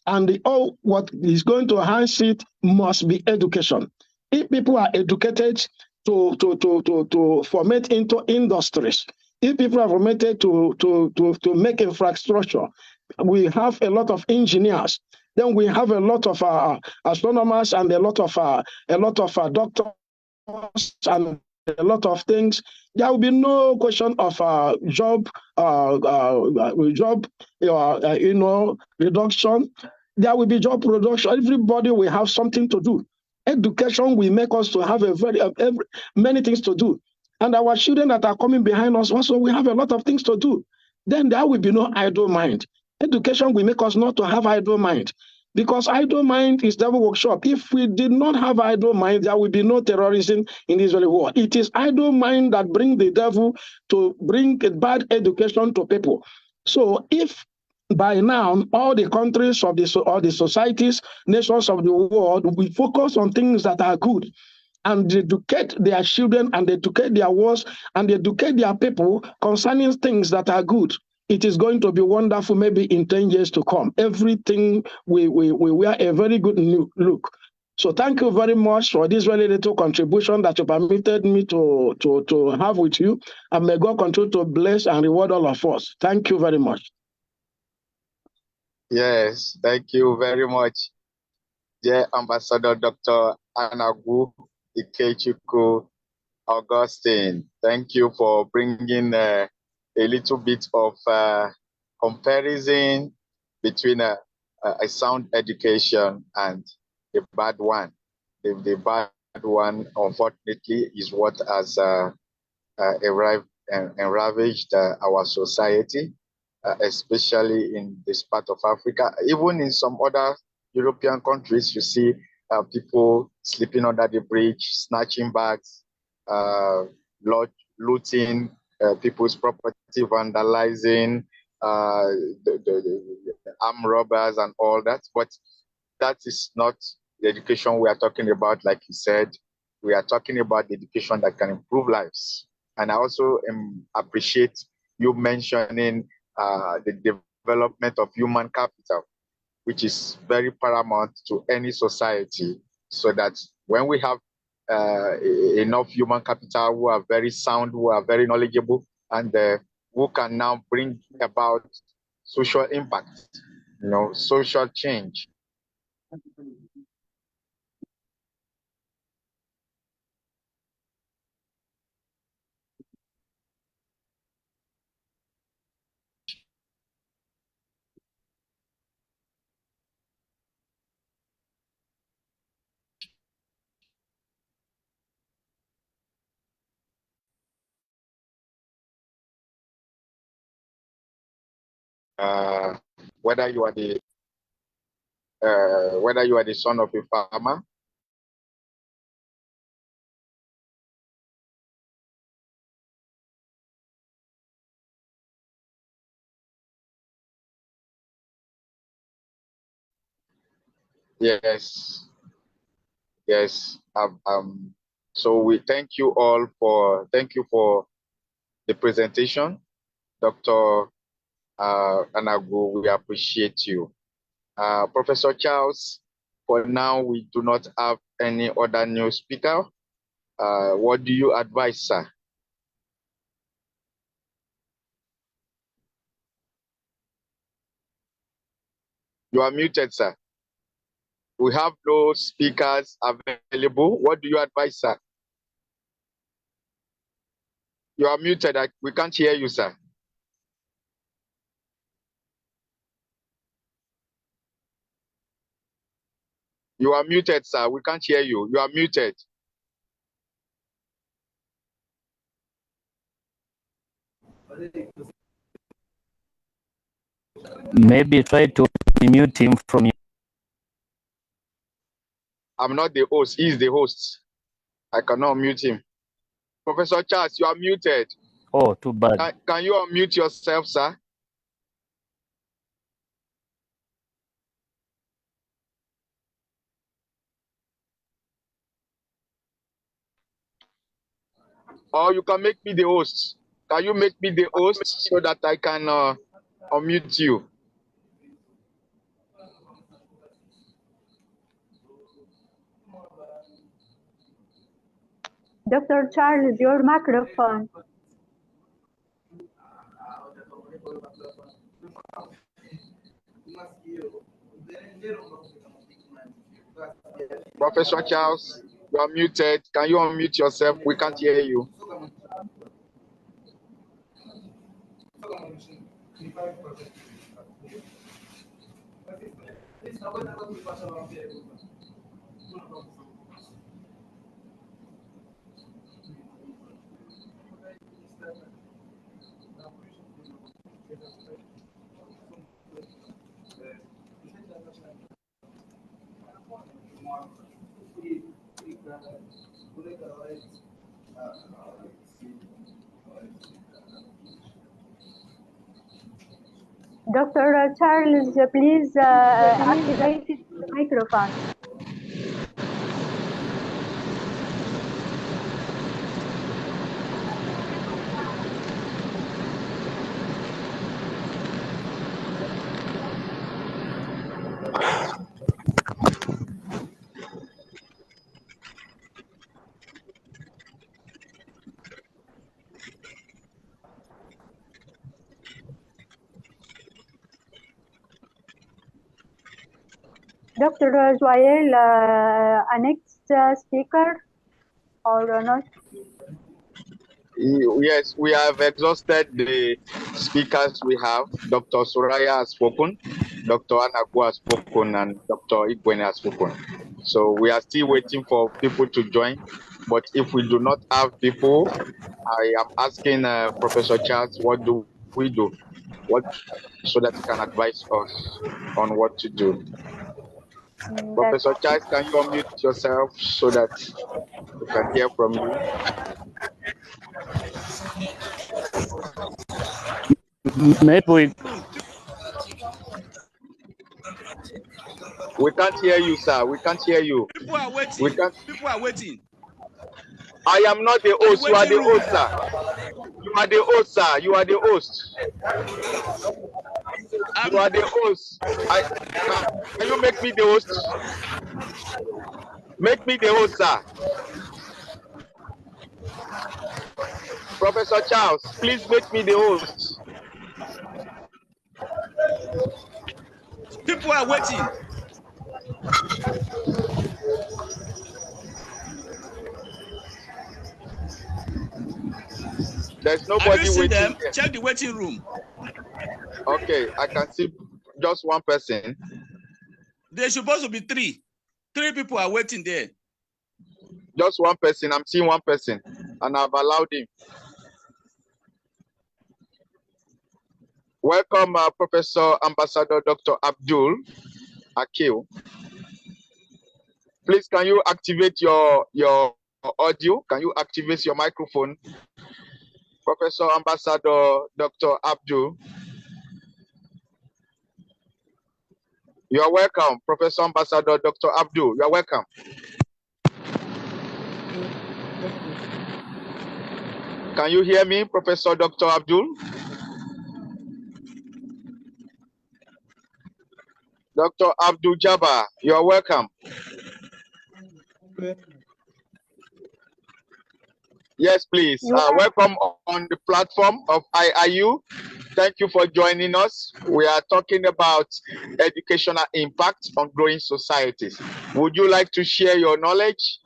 And all what is going to enhance it must be education. If people are educated to format into industries, if people are formatted to make infrastructure, we have a lot of engineers. Then we have a lot of astronomers and a lot of doctors and a lot of things. There will be no question of job reduction. There will be job production. Everybody will have something to do. Education will make us to have many things to do. And our children that are coming behind us also will have a lot of things to do. Then there will be no idle mind. Education will make us not to have idle mind. Because idle mind is devil workshop. If we did not have idle mind, there will be no terrorism in this very world. It is idle mind that brings the devil to bring a bad education to people. So if by now all the countries of the societies, nations of the world, we focus on things that are good, and they educate their children and they educate their words and they educate their people concerning things that are good, it is going to be wonderful maybe in 10 years to come. Everything we wear a very good new look. So thank you very much for this very little contribution that you permitted me to have with you. And may God continue to bless and reward all of us. Thank you very much. Yes, thank you very much, dear Ambassador Dr. Anagu Ikechukwu Augustine. Thank you for bringing a little bit of comparison between a sound education and a bad one. The bad one, unfortunately, is what has enravaged our society, especially in this part of Africa. Even in some other European countries, you see people sleeping under the bridge, snatching bags, looting people's property, vandalizing, the armed robbers and all that. But that is not the education we are talking about. Like you said, we are talking about the education that can improve lives. And I also appreciate you mentioning the development of human capital, which is very paramount to any society, so that when we have enough human capital who are very sound, who are very knowledgeable, and who can now bring about social impact, social change. Whether you are the son of a farmer, yes, so we thank you all for the presentation, Dr. Anagu. We appreciate you. Professor Charles, for now, we do not have any other new speaker. What do you advise, sir? You are muted, sir. We have no speakers available. What do you advise, sir? You are muted. We can't hear you, sir. You are muted, sir. We can't hear you. You are muted. Maybe try to mute him from you. I'm not the host. He is the host. I cannot mute him. Professor Charles, you are muted. Oh, too bad. Can you unmute yourself, sir? Or you can make me the host. Can you make me the host so that I can unmute you? Dr. Charles, your microphone. Professor Charles, you are muted. Can you unmute yourself? We can't hear you. Dr. Charles, please activate the microphone. Dr. Joel, a next speaker or not? Yes, we have exhausted the speakers we have. Dr. Soraya has spoken, Dr. Anaku has spoken, and Dr. Igwene has spoken. So we are still waiting for people to join. But if we do not have people, I am asking Professor Charles, what do we do? What so that he can advise us on what to do. Professor Charles, can you unmute yourself so that we can hear from you? Maybe We can't hear you, sir. We can't hear you. People are waiting. We can't. People are waiting. I am not the host. You are the host, sir. You are the host, sir. You are the host. You are the host. Can you make me the host? Make me the host, sir. Professor Charles, please make me the host. People are waiting. There's Have you nobody seen waiting them? here. Check the waiting room. Okay, I can see just one person. There's supposed to be three. Three people are waiting there. Just one person. I'm seeing one person, and I've allowed him. Welcome, Professor Ambassador Dr. Abdul Akil. Please, can you activate your audio? Can you activate your microphone? Professor Ambassador Dr. Abdul. You are welcome, Professor Ambassador Dr. Abdul. You are welcome. Can you hear me, Professor Dr. Abdul? Dr. Abdul Jabbar, you are welcome. Yes, please. Welcome on the platform of IIU. Thank you for joining us. We are talking about educational impact on growing societies. Would you like to share your knowledge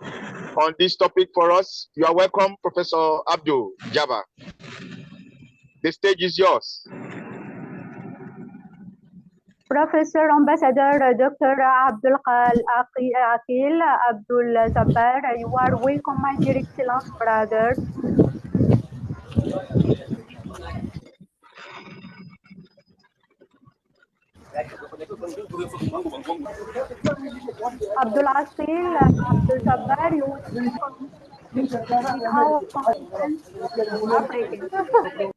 on this topic for us? You are welcome, Professor Abdul Jabbar. The stage is yours. Professor Ambassador Dr. Abdul Akil Abdul Jabbar, you are welcome, my dear excellence brother. Abdul Akil Abdul Jabbar, you are welcome in our conference African.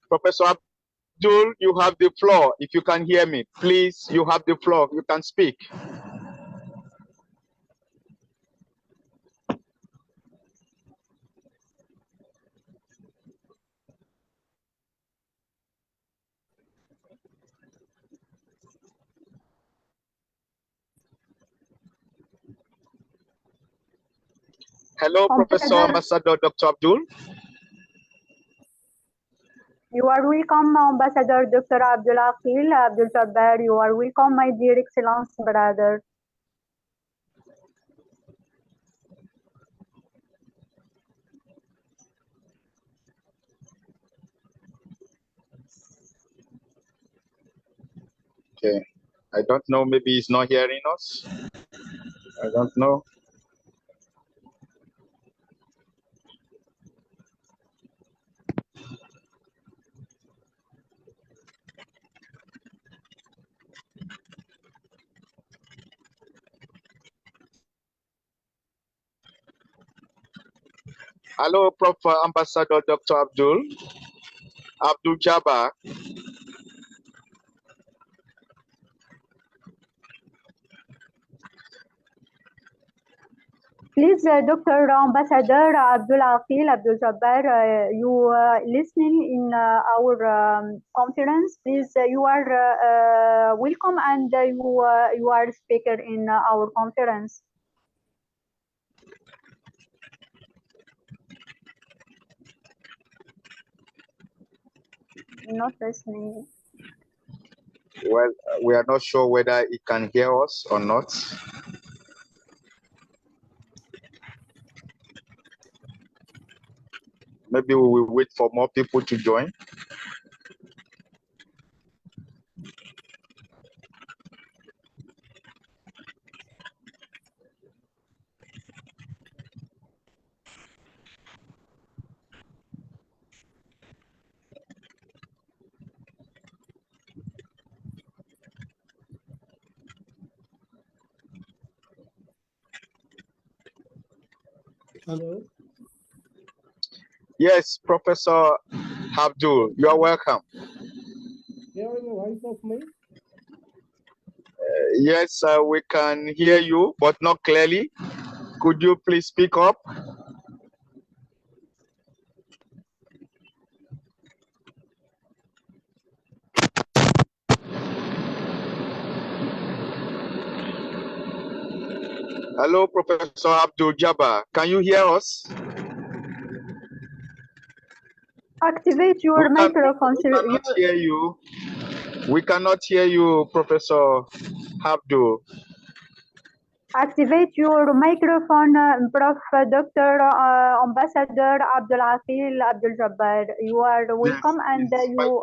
Professor Abdul, you have the floor. If you can hear me, please, you have the floor. You can speak. Hello, Professor Ambassador Dr. Abdul. You are welcome, Ambassador Dr. Abdul Aqil, Abdul Jabbar. You are welcome, my dear Excellence brother. Okay. I don't know. Maybe he's not hearing us. I don't know. Hello, Prof. Ambassador Dr. Abdul Jabbar. Please, Dr. Ambassador Abdul Aqil, Abdul Jabbar, you listening in our conference. Please, you are welcome, and you are speaker in our conference. Not listening. Well, we are not sure whether he can hear us or not. Maybe we will wait for more people to join. Hello. Yes, Professor Abdul, you are welcome. Hearing the voice of me? Yes, we can hear you, but not clearly. Could you please speak up? Hello, Professor Abdul Jabbar. Can you hear us? Activate your microphone. We cannot hear you. We cannot hear you, Professor Abdul. Activate your microphone, Prof. Dr. Ambassador Abdul Aqil, Abdul Jabbar. You are welcome, Yes, and you.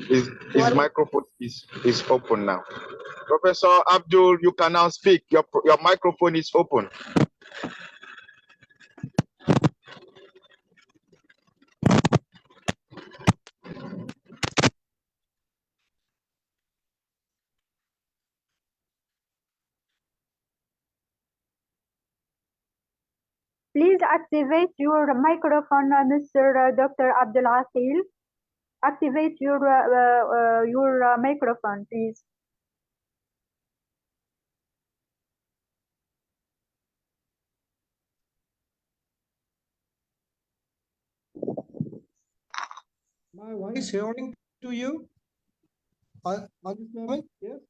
Yes. His microphone is open now. Professor Abdul, you can now speak. Your microphone is open. Please activate your microphone, Mr. Dr. Abdul Aqil. Activate your microphone, please. My voice hearing to you? Are you hearing? Yes.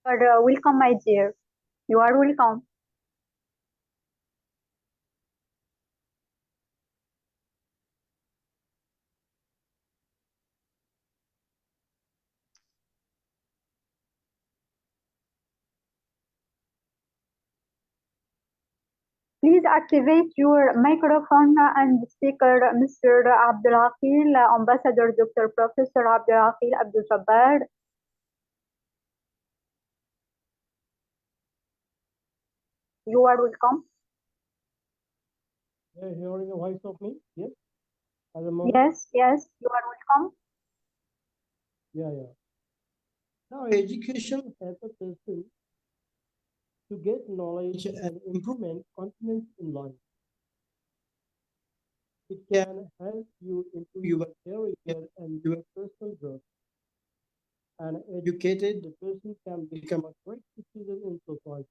You are welcome, my dear. You are welcome. Please activate your microphone and speaker, Mr. Abdul Aqil, Ambassador Dr. Professor Abdul Aqil Abdul Jabbar. You are welcome. Yeah, hearing the voice of me? Yes. Yes, yes, you are welcome. Yeah. Now, education has a person to get knowledge and improvement confidence in life. It can help you improve your career and your personal growth. An educated person can become a great citizen in society.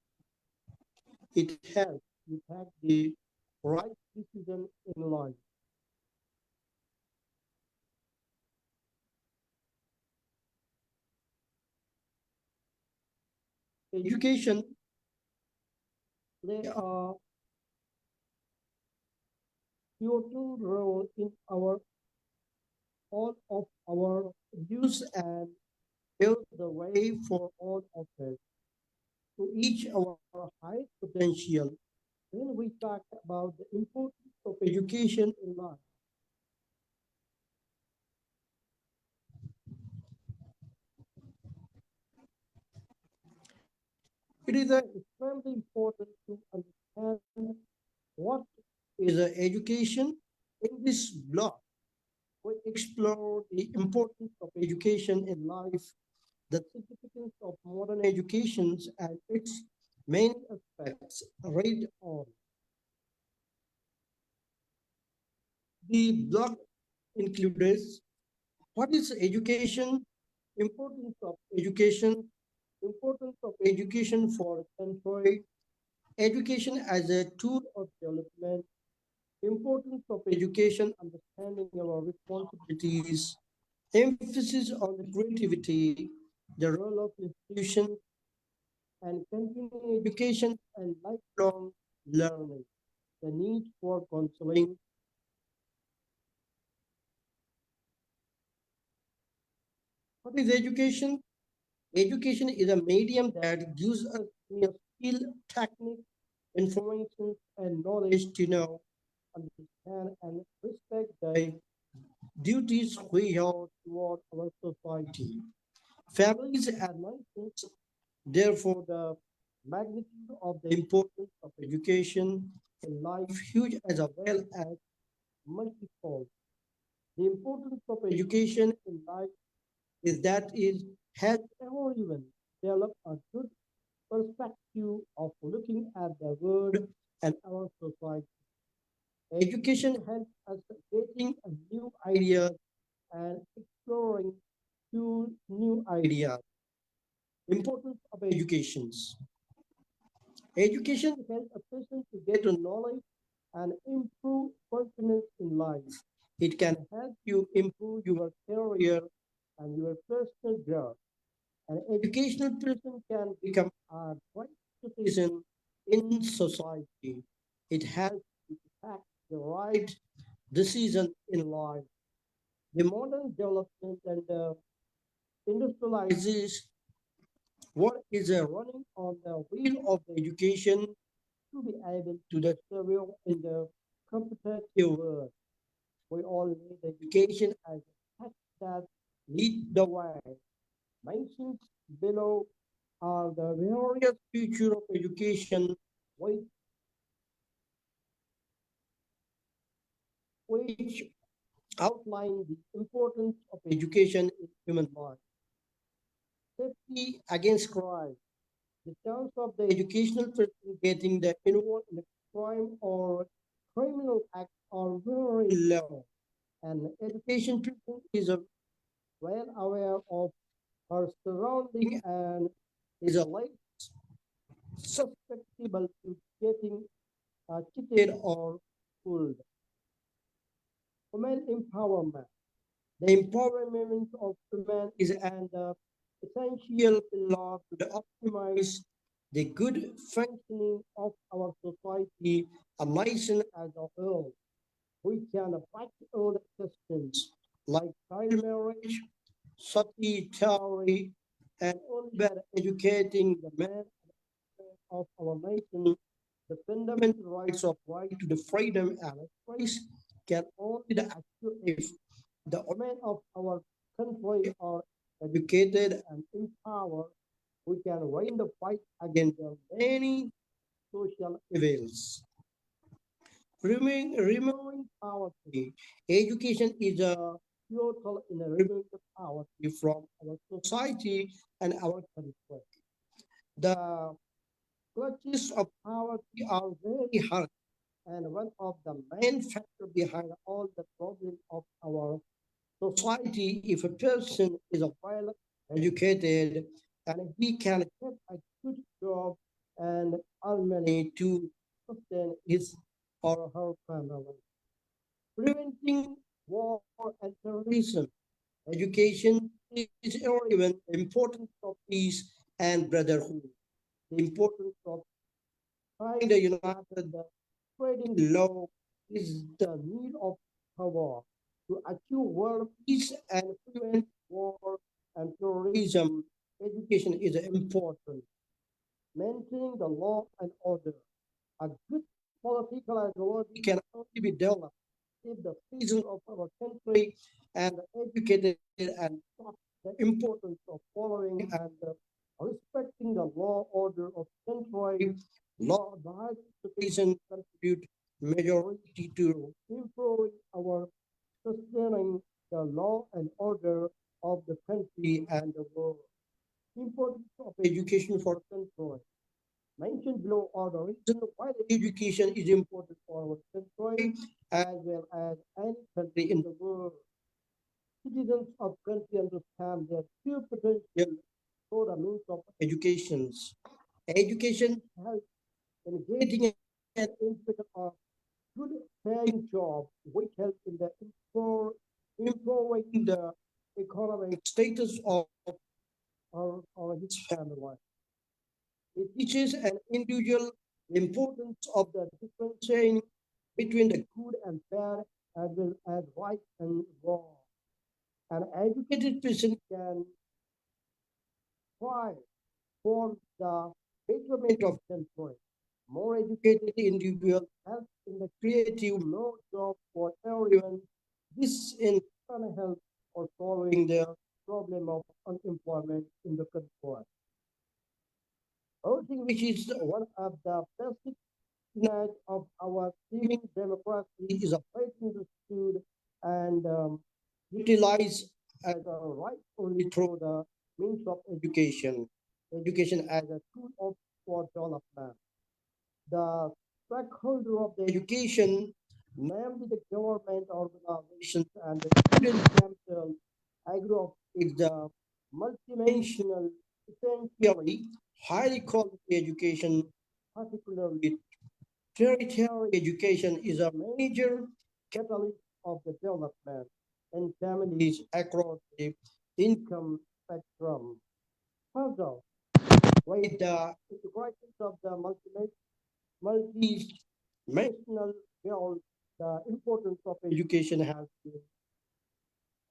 It helps you take the right decision in life. Education play a pivotal role in our all of our use and build the way for all of us to reach our high potential. When we talk about the importance of education in life, it is extremely important to understand what is education. In this blog, we explore the importance of education in life, the significance of modern education, and its main aspects. Read on. The blog includes what is education, importance of education, importance of education for country, education as a tool of development, importance of education, understanding our responsibilities, emphasis on the creativity, the role of institutions, and continuing education and lifelong learning, the need for counseling. What is education? Education is a medium that gives us a skill, technique, information, and knowledge to know, understand, and respect the duties we have toward our society. Families and nations, therefore, the magnitude of the importance of education in life huge as well as multifold. The importance of education in life is that it has everyone develop a good perspective of looking at the world and our society. Education helps us getting a new idea and exploring new ideas. Importance of educations. Education helps a person to get a knowledge and improve confidence in life. It can help you improve your career and your personal growth. An educational person can become a great citizen in society. It helps you to take the right decision in life. The modern development and industrialization what is running on the wheel of the education to be able to survive in the competitive world. We all need education as a path that lead the way. Mentioned below are the various future of education which outline the importance of education in human life. Safety against crime. The chance of the educational person getting the involved in a crime or criminal act are very low. And education person is well aware of her surrounding and is a less susceptible to getting cheated or fooled. Women empowerment. The empowerment of women is an essential pillar to optimize the good functioning of our society and nation as a whole. We can fight all the questions like child marriage, sati theory, and only by educating the men of our nation, the fundamental rights of right to the freedom and express can only be achieved if the women of our country are educated and empowered. We can win the fight against the many social evils. Removing poverty. Education is a pivotal in removing poverty from our society and our country. The clutches of poverty are very hard and one of the main factors behind all the problems of our society. If a person is a well educated and he can get a good job and earn money to sustain his or her family. Preventing war and terrorism. Education is even the importance of peace and brotherhood. The importance of trying to unite the spreading love is the need of power to achieve world peace and prevent war and terrorism. Education is important. Maintaining the law and order. A good political ideology can only be developed if the citizens of our country and educated and taught the importance of following and respecting the law order of country. Law abiding citizens contribute majority to improving our sustaining the law and order of the country and the world. Importance of education for country. Mentioned below are the reasons why the education is important for our country as well as any country in the world. Citizens of country understand their true potential for the means of education. Education helps in getting an instead of good paying job, which helps in the improving the economic status of or his family. It teaches an individual the importance of the differentiating between the good and bad as well as right and wrong. An educated person can strive for the betterment of country. More educated individuals help in the creative more job for everyone. This in turn helps for solving the problem of unemployment in the country. Housing, which is one of the basic tenets of our living democracy, is a right understood and utilized as a right only through the means of education. Education as a tool of for development. The stakeholder of the education, namely the government organizations and the students themselves, agree of is the multidimensional, essentially highly quality education, particularly tertiary education, is a major catalyst of the development in families across the income spectrum. Further, with the integration of the multi-dimensional field, the importance of education has been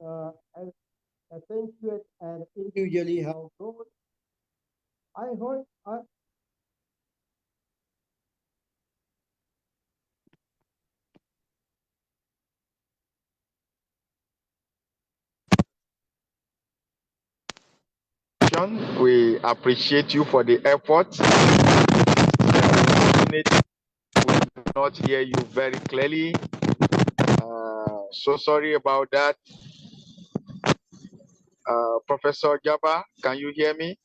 uh, accentuated and individually have grown. I heard, We appreciate you for the effort. We do not hear you very clearly. So sorry about that. Professor Jaba, can you hear me?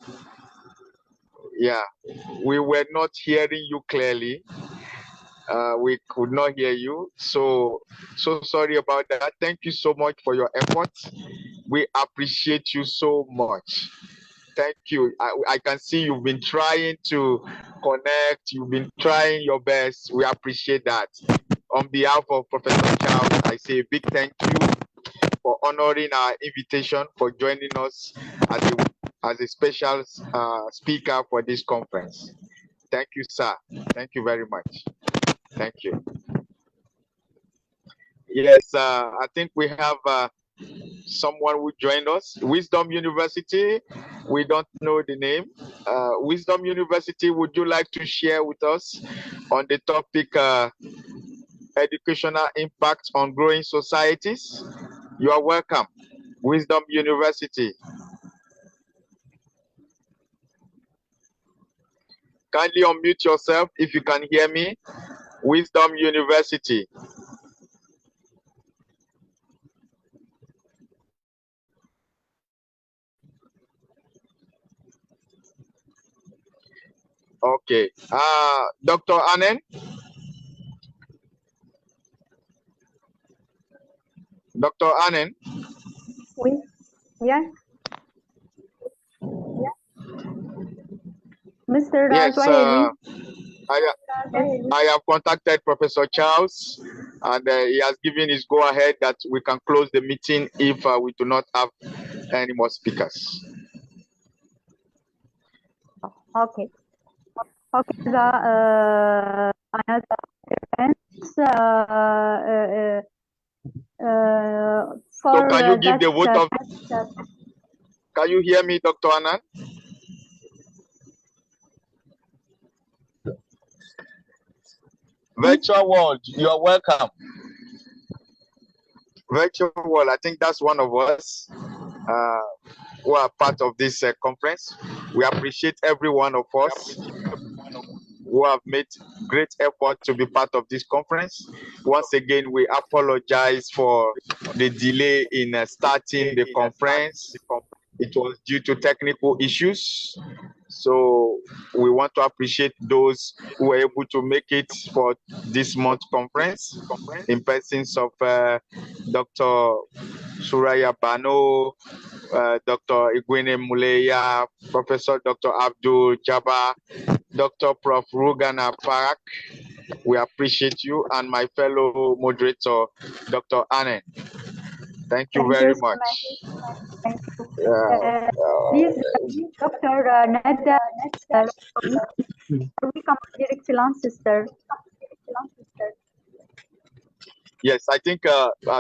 Yeah, we were not hearing you clearly. We could not hear you. So sorry about that. Thank you so much for your effort. We appreciate you so much. Thank you. I can see you've been trying to connect. You've been trying your best. We appreciate that. On behalf of Professor Charles, I say a big thank you for honoring our invitation, for joining us as a special speaker for this conference. Thank you, sir. Thank you very much. Thank you. Yes, I think we have someone who joined us. Wisdom University. We don't know the name. Wisdom University, would you like to share with us on the topic educational impact on growing societies? You are welcome. Wisdom University. Kindly unmute yourself if you can hear me. Wisdom University. Okay. Dr. Anen? Dr. Annan? Oui. Yeah. Mr. Yes, Swahili. I have contacted Professor Charles, and he has given his go-ahead that we can close the meeting if we do not have any more speakers. Okay. Okay. Another events So for can you give that the vote of? Can you hear me, Dr. Anand? Virtual world, you are welcome. Virtual world, I think that's one of us who are part of this conference. We appreciate every one of us who have made great effort to be part of this conference. Once again, we apologize for the delay in starting the conference. It was due to technical issues. So we want to appreciate those who were able to make it for this month conference in persons of Dr. Suraya Bano, Dr. Igwene Muleya, Professor Dr. Abdul Jabbar, Dr. Prof. Rugana Parak. We appreciate you, and my fellow moderator, Dr. Anne. Thank you very much. Thank you. Please, Dr. Nada, welcome, dear Excellence, sister. Yes, I think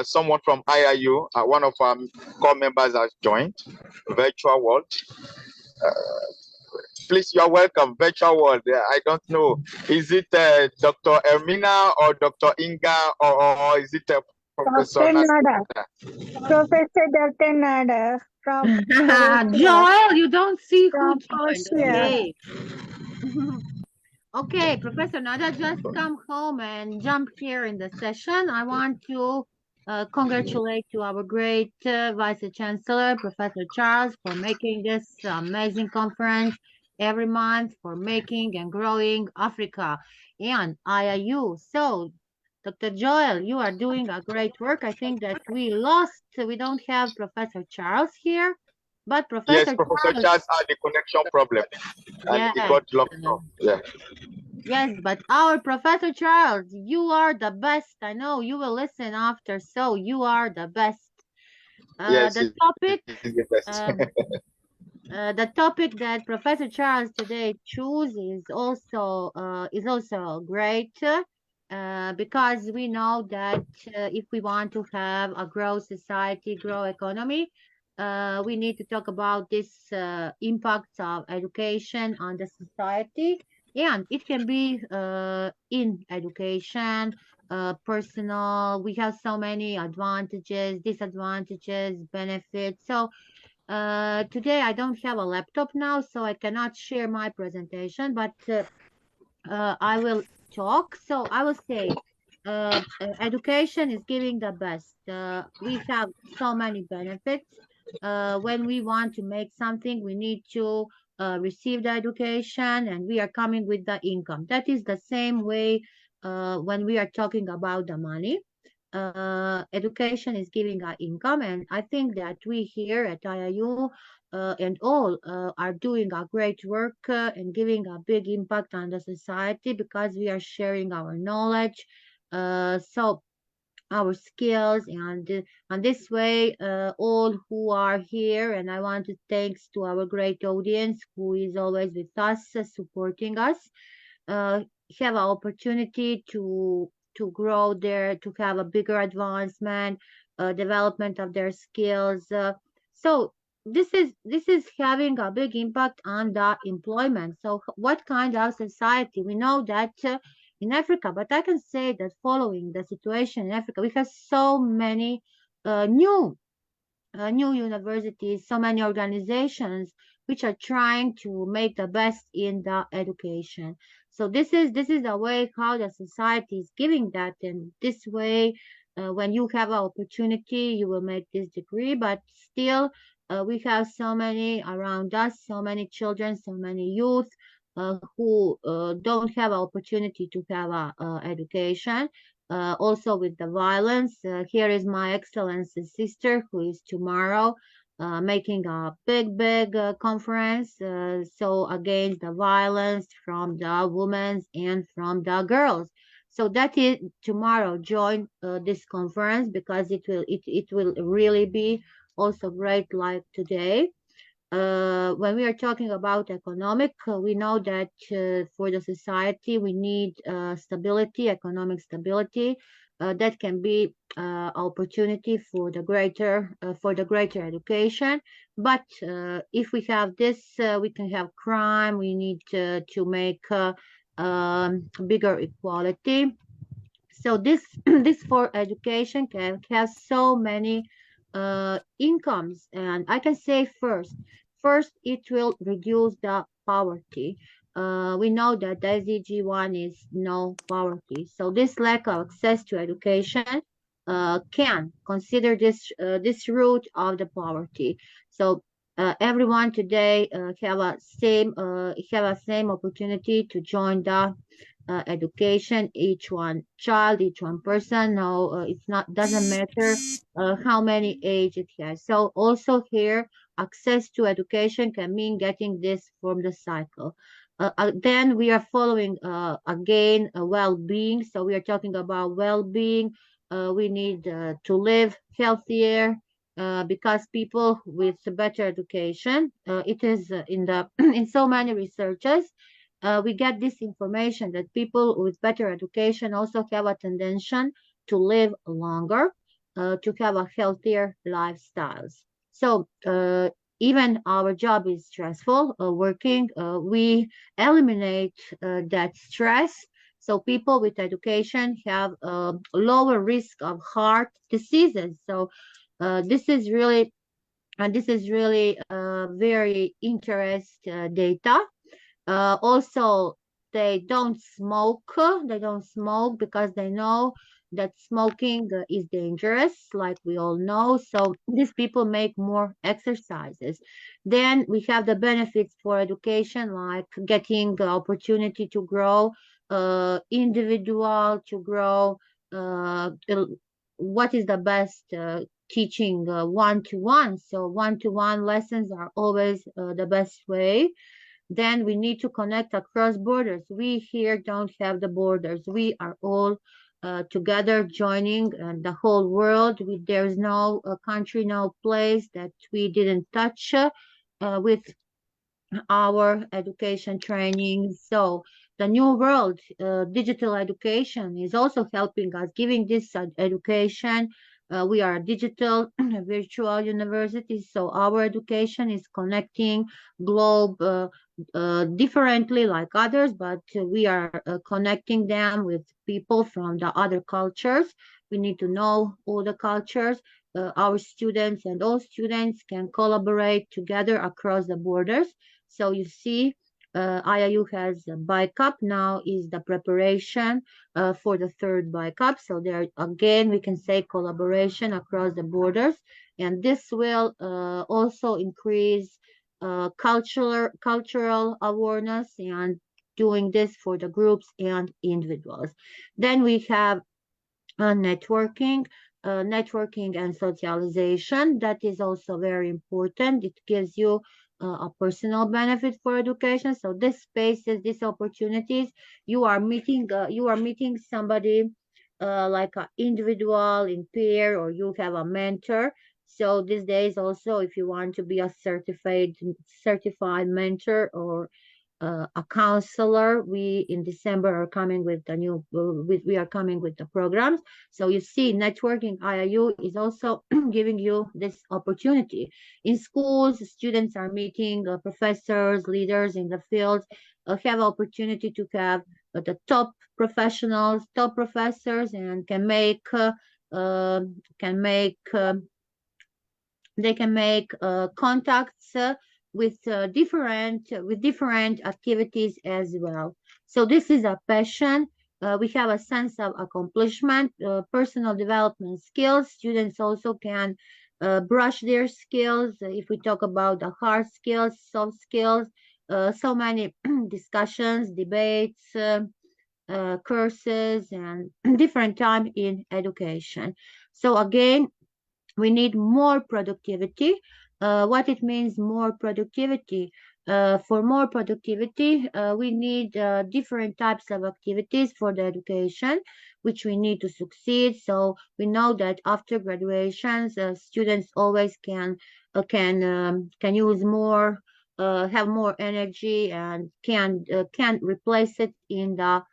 someone from IIU, one of our core members, has joined Virtual World. Please, you are welcome, Virtual World. I don't know. Is it Dr. Ermina or Dr. Inga or is it Professor Nada? Professor Dr. Nada from Joel, you don't see who from joined. Croatia. Okay. Okay, Professor Nada just come home and jump here in the session. I want to congratulate to our great Vice Chancellor, Professor Charles, for making this amazing conference every month, for making and growing Africa and IIU. So, Dr. Joel, you are doing a great work. I think that we don't have Professor Charles here, but Professor Yes, Professor Charles had a connection problem and he got locked off. Yeah. Yes, but our Professor Charles, you are the best. I know you will listen after, so you are the best. Yes, The topic, he's the best. the topic that Professor Charles today choose is also great because we know that if we want to have a grow society, grow economy, we need to talk about this impact of education on the society, and it can be in education, personal. We have so many advantages, disadvantages, benefits. So today I don't have a laptop now, so I cannot share my presentation, but I will talk. So I will say education is giving the best. We have so many benefits. When we want to make something, we need to receive the education and we are coming with the income. That is the same way when we are talking about the money. Education is giving our income, and I think that we here at IIU and all are doing a great work and giving a big impact on the society because we are sharing our knowledge, so our skills, and this way all who are here, and I want to thanks to our great audience who is always with us, supporting us, uh, have an opportunity to grow there, to have a bigger advancement, development of their skills. So this is having a big impact on the employment. So what kind of society? We know that in Africa, but I can say that following the situation in Africa, we have so many new universities, so many organizations which are trying to make the best in the education. So this is the way how the society is giving that, and this way, when you have an opportunity, you will make this degree. But still, we have so many around us, so many children, so many youth who don't have an opportunity to have a education. also with the violence. Here is my Excellency's sister, who is tomorrow making a big conference, so against the violence from the women and from the girls. So that is tomorrow. Join this conference, because it will really be also great like today. When we are talking about economic, we know that for the society we need stability, economic stability. That can be opportunity for the greater education. But if we have this, we can have crime. We need to make bigger equality. So this this for education can have so many incomes, and I can say first it will reduce the poverty. We know that SDG 1 is no poverty, so this lack of access to education can consider this root of the poverty. So everyone today have a same opportunity to join the education. Each one child, each one person. No, it's not, doesn't matter how many age it has. So also here, access to education can mean getting this from the cycle. Then we are following again well-being. So we are talking about well-being. We need to live healthier. Because people with better education, it is in the in so many researches, we get this information that people with better education also have a tendency to live longer, to have a healthier lifestyles. So even our job is stressful, working, we eliminate that stress. So people with education have a lower risk of heart diseases. So this is really very interest data. Also, they don't smoke. They don't smoke because they know that smoking is dangerous, like we all know. So these people make more exercises. Then we have the benefits for education, like getting the opportunity to grow, individual, to grow. What is the best teaching one-to-one? So one-to-one lessons are always the best way. Then we need to connect across borders. We here don't have the borders. We are all together joining the whole world. There's no country, no place that we didn't touch with our education training. So the new world, digital education is also helping us, giving this education. We are digital virtual universities, so our education is connecting globe differently like others, but we are connecting them with people from the other cultures. We need to know all the cultures. Our students and all students can collaborate together across the borders. So you see, IIU has a BICUP. Now is the preparation for the third BICUP. So there again, we can say collaboration across the borders, and this will also increase cultural awareness, and doing this for the groups and individuals. Then we have networking. Networking and socialization, that is also very important. It gives you a personal benefit for education. So this spaces, these opportunities, you are meeting somebody like an individual in peer, or you have a mentor. So these days also, if you want to be a certified mentor or a counselor, we in December are coming with the new we are coming with the programs. So you see, networking IIU is also giving you this opportunity. In schools, students are meeting professors, leaders in the field, have opportunity to have the top professionals, top professors, and can make they can make contacts with different activities as well. So this is a passion. We have a sense of accomplishment, personal development skills. Students also can brush their skills. If we talk about the hard skills, soft skills, so many discussions, debates, courses and different time in education. So again, we need more productivity. What it means, more productivity? For more productivity, we need different types of activities for the education, which we need to succeed. So we know that after graduations, students always can use more, have more energy, and can replace it in the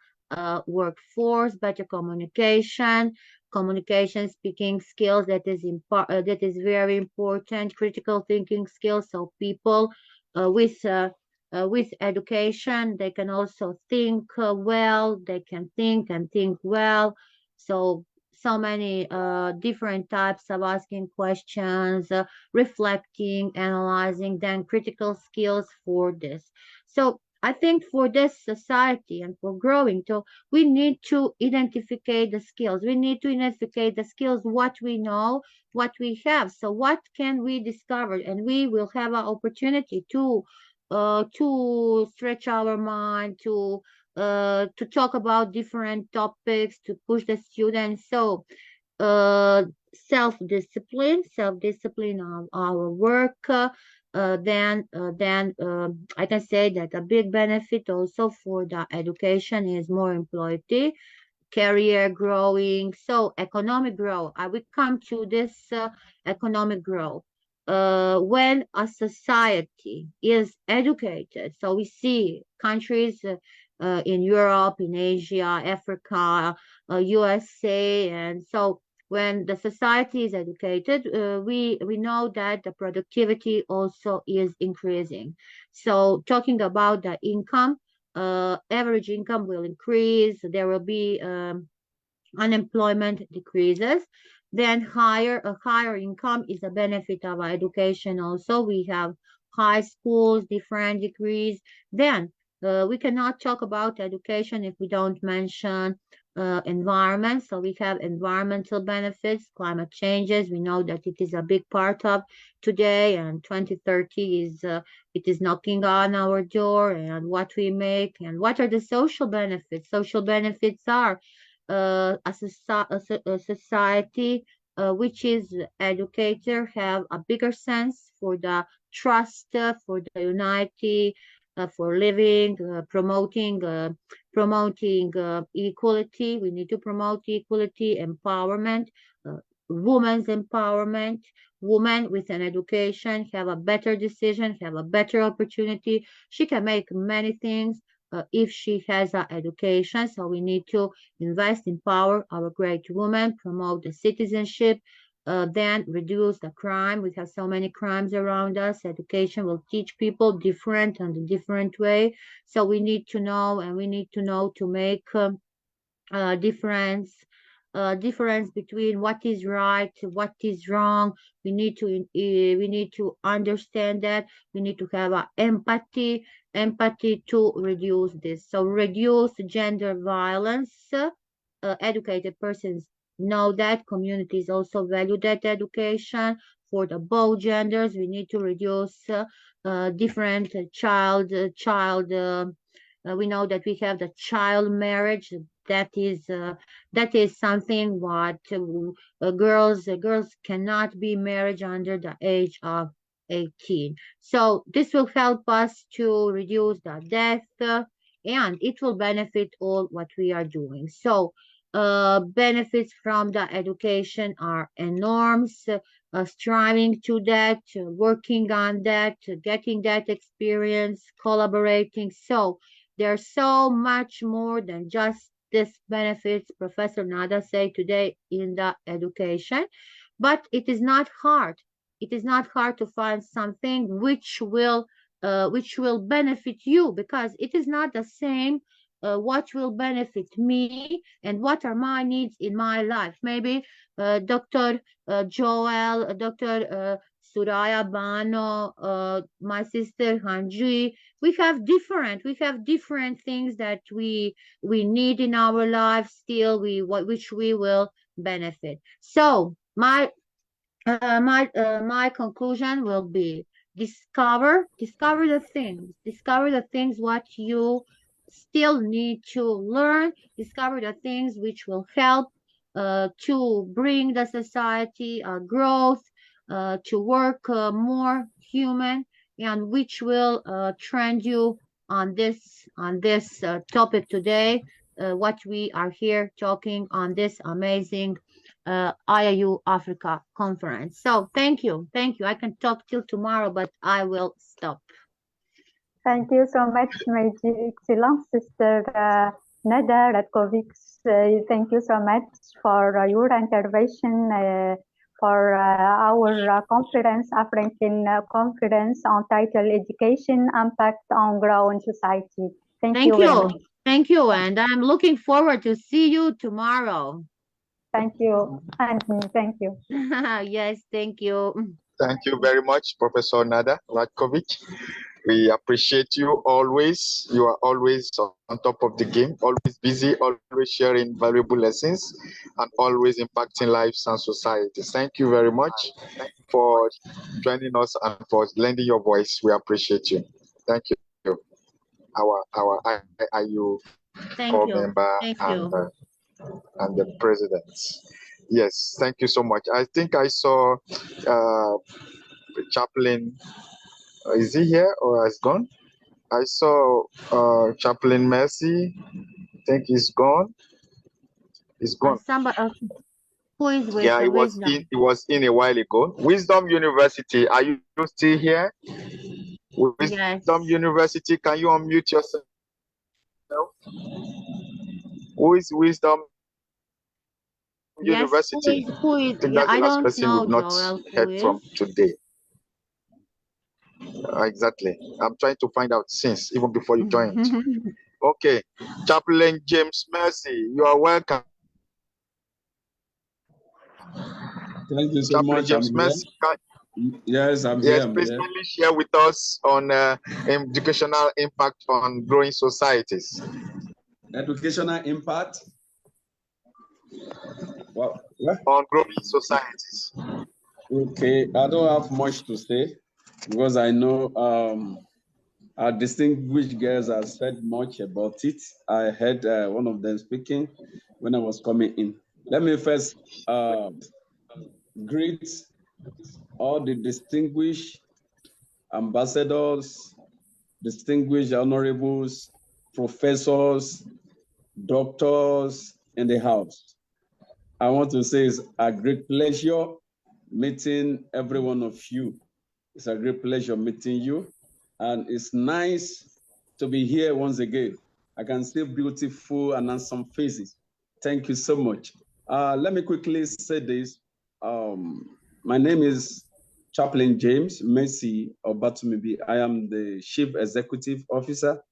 workforce. Better communication, speaking skills, that is very important. Critical thinking skills, so people with education, they can also think well. They can think and think well. So many different types of asking questions, reflecting, analyzing, then critical skills for this. So I think for this society and for growing, so we need to identify the skills. We need to identify the skills, what we know, what we have. So what can we discover? And we will have an opportunity to stretch our mind, to talk about different topics, to push the students. So self-discipline of our work. Then I can say that a big benefit also for the education is more employability, career growing, so economic growth. I will come to this economic growth. When a society is educated, so we see countries in Europe, in Asia, Africa, USA, and so when the society is educated, we know that the productivity also is increasing. So talking about the income, average income will increase. There will be unemployment decreases. Then a higher income is a benefit of our education. Also, we have high schools, different degrees. Then we cannot talk about education if we don't mention environment. So we have environmental benefits, climate changes. We know that it is a big part of today, and 2030 is it is knocking on our door. And what we make, and what are the social benefits? Social benefits are a society which is educated have a bigger sense for the trust, for the unity, for living, promoting equality. We need to promote equality, empowerment, women's empowerment. Women with an education have a better decision, have a better opportunity. She can make many things if she has an education. So we need to invest, empower our great women, promote the citizenship, then reduce the crime. We have so many crimes around us. Education will teach people different and a different way. So we need to know, and we need to know to make difference between what is right, what is wrong. We need to understand that. We need to have empathy to reduce this. So reduce gender violence. Educated persons know that. Communities also value that education for the both genders. We need to reduce different child. We know that we have the child marriage. That is something what girls cannot be married under the age of 18. So this will help us to reduce the death, and it will benefit all what we are doing. So benefits from the education are enormous. Striving to that, working on that, getting that experience, collaborating. So there's so much more than just this benefits Professor Nada said today in the education, but it is not hard. It is not hard to find something which will benefit you, because it is not the same what will benefit me and what are my needs in my life. Maybe Dr. Joel, Dr. Suraya Bano, my sister Hanji, we have different things that we need in our life still, which we will benefit. So my conclusion will be discover the things what you still need to learn, discover the things which will help to bring the society growth, to work more human, and which will trend you on this topic today. What we are here talking on this amazing IIU Africa conference. So thank you. I can talk till tomorrow, but I will stop. Thank you so much, my dear excellent sister Nada Ratkovic. Thank you so much for your intervention for our conference, African conference on title Education Impact on Growing Society. Thank you very much. Thank you, and I'm looking forward to see you tomorrow. Thank you, and thank you. Yes, thank you. Thank you very much, Professor Nada Ratkovic. We appreciate you always. You are always on top of the game, always busy, always sharing valuable lessons, and always impacting lives and societies. Thank you very much for joining us and for lending your voice. We appreciate you. Thank you. Our IIU core member and the president. Yes, thank you so much. I think I saw Chaplain. Is he here or has gone? I saw Chaplain Mercy. I think he's gone. He's gone. Somebody who is with he was in a while ago. Wisdom University, are you still here? Wisdom University, can you unmute yourself? Who is Wisdom University? Who is, I think that's the last person we've not heard from today. Exactly. I'm trying to find out since, even before you joined. Okay. Chaplain James Mercy, you are welcome. Thank you so much. James Mercy. Yes, I'm here. Yes, please kindly share with us on educational impact on growing societies. Educational impact? What? On growing societies. Okay, I don't have much to say because I know our distinguished girls have said much about it. I heard one of them speaking when I was coming in. Let me first greet all the distinguished ambassadors, distinguished honorables, professors, doctors in the house. I want to say it's a great pleasure meeting every one of you. It's a great pleasure meeting you. And it's nice to be here once again. I can see beautiful and handsome faces. Thank you so much. Let me quickly say this. My name is Chaplain James Mercy Obatumibi. I am the Chief Executive Officer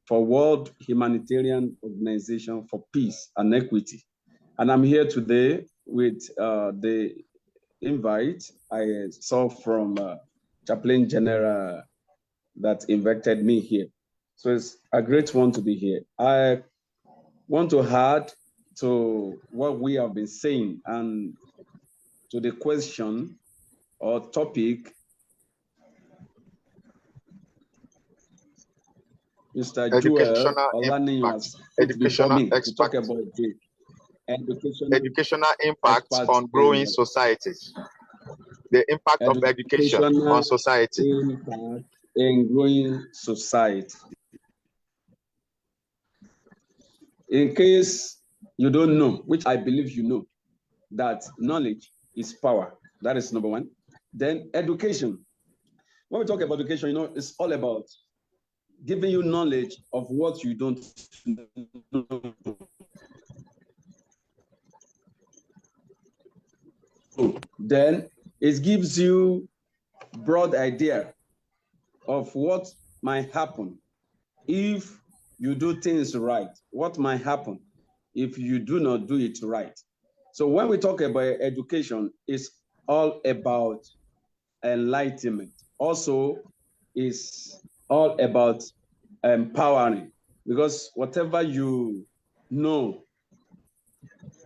for World Humanitarian Organization for Peace and Equity. And I'm here today with the invite I saw from Chaplain General that invited me here. So it's a great one to be here. I want to add to what we have been saying and to the question or topic Mr. Joel Olani has put before me to talk about the educational impact on growing societies. The impact of education on society. Impact in growing society. In case you don't know, which I believe you know, that knowledge is power. That is number one. Then education. When we talk about education, you know, it's all about giving you knowledge of what you don't know. Then it gives you broad idea of what might happen if you do things right, what might happen if you do not do it right. So when we talk about education, it's all about enlightenment. Also, it's all about empowering, because whatever you know,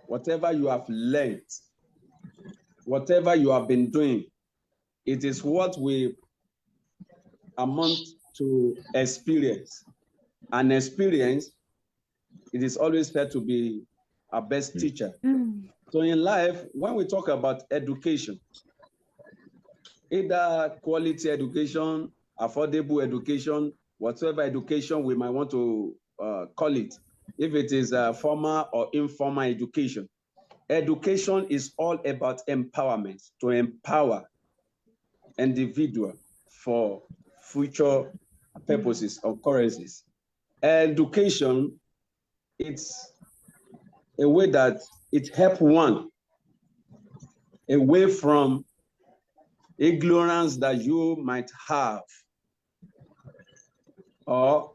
whatever you have learned, whatever you have been doing, it is what we amount to experience. and experience, it is always fair to be our best teacher. So in life, when we talk about education, either quality education, affordable education, whatever education we might want to call it, if it is formal or informal education, education is all about empowerment, to empower individual for future purposes, occurrences. Education, it's a way that it helps one away from ignorance that you might have, or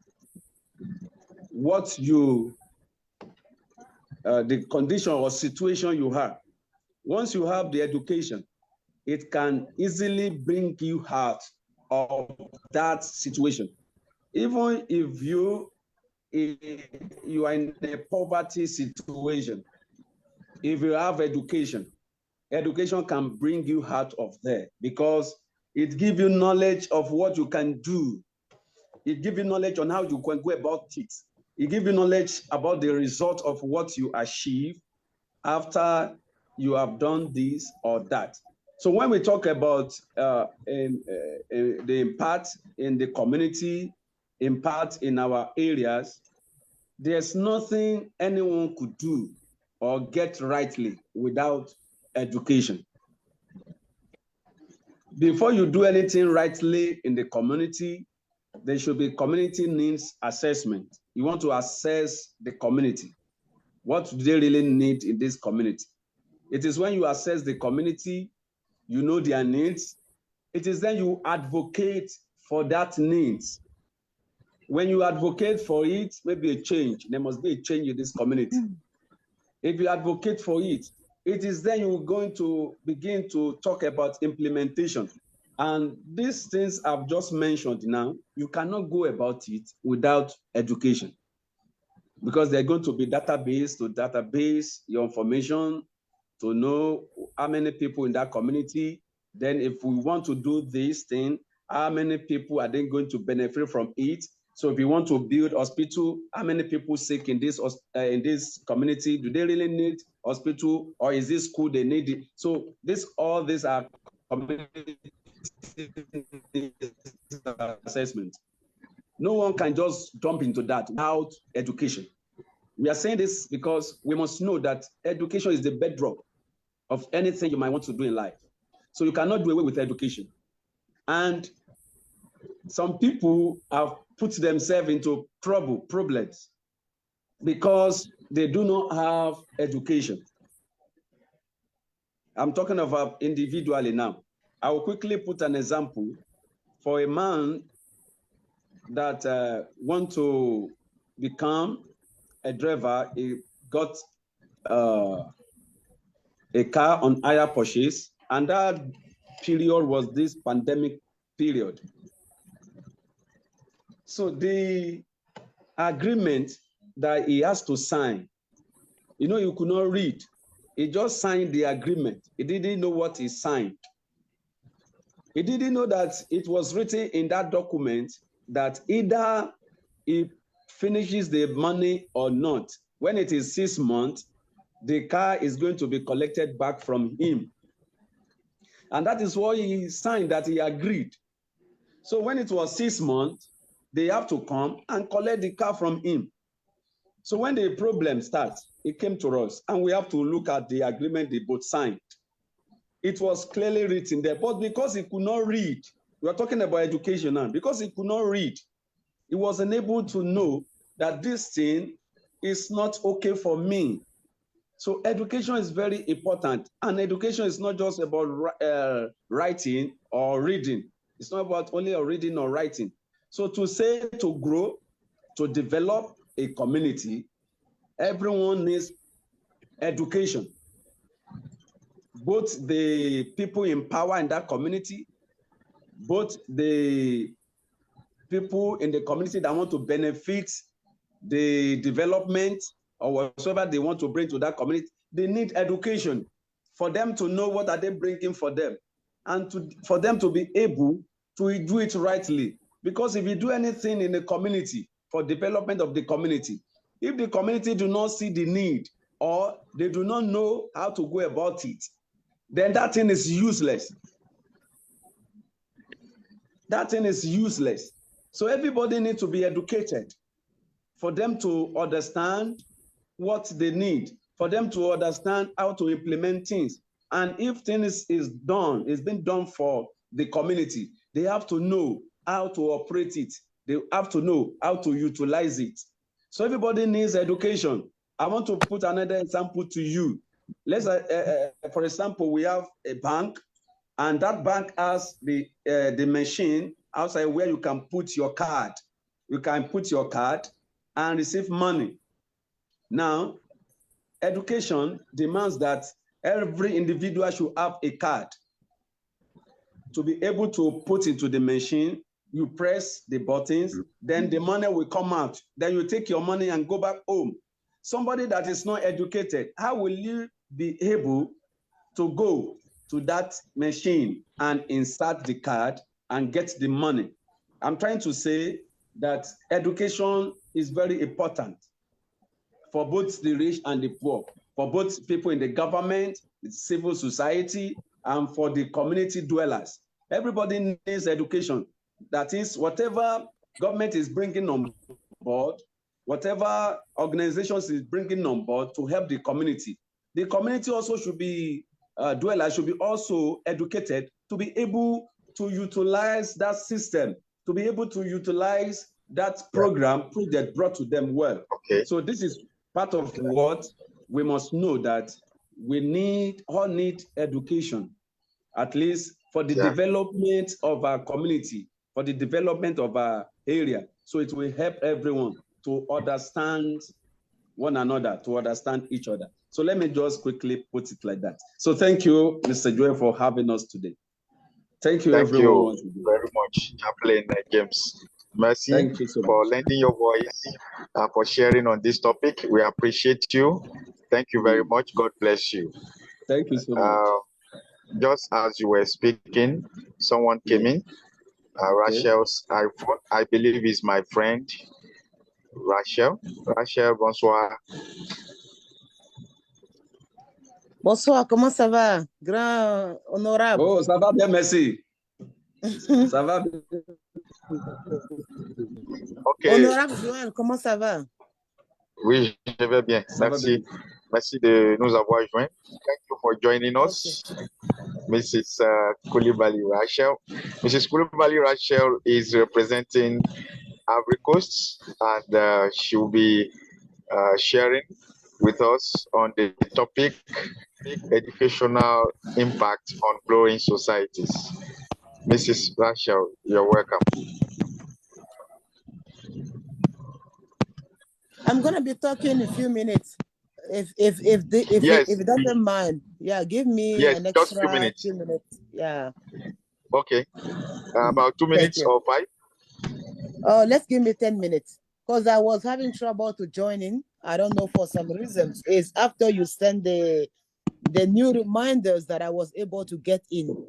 what you, the condition or situation you have. Once you have the education, it can easily bring you out of that situation. Even if you are in a poverty situation, if you have education, education can bring you out of there, because it gives you knowledge of what you can do. It gives you knowledge on how you can go about it. It gives you knowledge about the result of what you achieve after you have done this or that. So when we talk about the impact in the community, impact in our areas, there's nothing anyone could do or get rightly without education. Before you do anything rightly in the community, there should be community needs assessment. You want to assess the community. What do they really need in this community? It is when you assess the community, you know their needs. It is then you advocate for that needs. When you advocate for it, maybe a change. There must be a change in this community. If you advocate for it, it is then you're going to begin to talk about implementation. And these things I've just mentioned now, you cannot go about it without education, because they're going to be database to database your information to know how many people in that community. Then if we want to do this thing, how many people are then going to benefit from it? So if you want to build hospital, how many people sick in this community? Do they really need hospital, or is this school they need it? So all these are community assessment. No one can just jump into that without education. We are saying this because we must know that education is the bedrock of anything you might want to do in life. So you cannot do away with education. And some people have put themselves into problems, because they do not have education. I'm talking about individually now. I will quickly put an example for a man that want to become a driver. He got a car on hire purchase, and that period was this pandemic period. So the agreement that he has to sign, you could not read. He just signed the agreement. He didn't know what he signed. He didn't know that it was written in that document that either he finishes the money or not. When it is 6 months, the car is going to be collected back from him. And that is what he signed, that he agreed. So when it was 6 months, they have to come and collect the car from him. So when the problem starts, it came to us, and we have to look at the agreement they both signed. It was clearly written there, but because he could not read, we are talking about education now, because he could not read, he was unable to know that this thing is not okay for me. So education is very important, and education is not just about writing or reading. It's not about only reading or writing. So to grow, to develop a community, everyone needs education. Both the people in power in that community, both the people in the community that want to benefit the development or whatsoever they want to bring to that community, they need education for them to know what are they bringing for them, and for them to be able to do it rightly. Because if you do anything in the community for development of the community. If the community do not see the need or they do not know how to go about it, then that thing is useless. That thing is useless. So everybody needs to be educated for them to understand what they need, for them to understand how to implement things. And if things is being done for the community, they have to know how to operate it. They have to know how to utilize it. So everybody needs education. I want to put another example to you. Let's, for example, we have a bank, and that bank has the machine outside where you can put your card. You can put your card and receive money. Now, education demands that every individual should have a card to be able to put into the machine. You press the buttons, then the money will come out. Then you take your money and go back home. Somebody that is not educated, how will you be able to go to that machine and insert the card and get the money? I'm trying to say that education is very important for both the rich and the poor, for both people in the government, the civil society, and for the community dwellers. Everybody needs education. That is, whatever government is bringing on board, whatever organizations is bringing on board to help the community also should be, dwellers should be also educated to be able to utilize that system, to be able to utilize that program project brought to them well. Okay. So this is part of what we must know, that we all need education, at least for the development of our community, for the development of our area. So it will help everyone to understand one another, to understand each other. So let me just quickly put it like that. So thank you, Mr. Joy, for having us today. Thank you, everyone. Thank you very much, Chaplain James. Merci Thank you so for much. lending your voice, for sharing on this topic. We appreciate you. Thank you very much. God bless you. Thank you so much. Just as you were speaking, someone came in. Rachel's iPhone, I believe, is my friend. Rachel, bonsoir. Bonsoir, comment ça va, grand honorable? Oh, ça va bien, merci. Ça va bien. Ok. Honorable Joël, comment ça va? Oui, je vais bien. Merci. Merci de nous avoir joints. Thank you for joining us, Mrs. Coulibaly Rachel. Mrs. Coulibaly Rachel is representing Ivory Coast, and she will be sharing with us on the topic educational impact on growing societies. Mrs. Rachel, you're welcome. I'm gonna be talking in a few minutes. If it doesn't mind, yeah, give me an extra 2 minutes. Yeah. Okay. About 2 minutes or 5? Oh, let's give me 10 minutes. Because I was having trouble to join in. I don't know, for some reasons. It's after you send the new reminders that I was able to get in.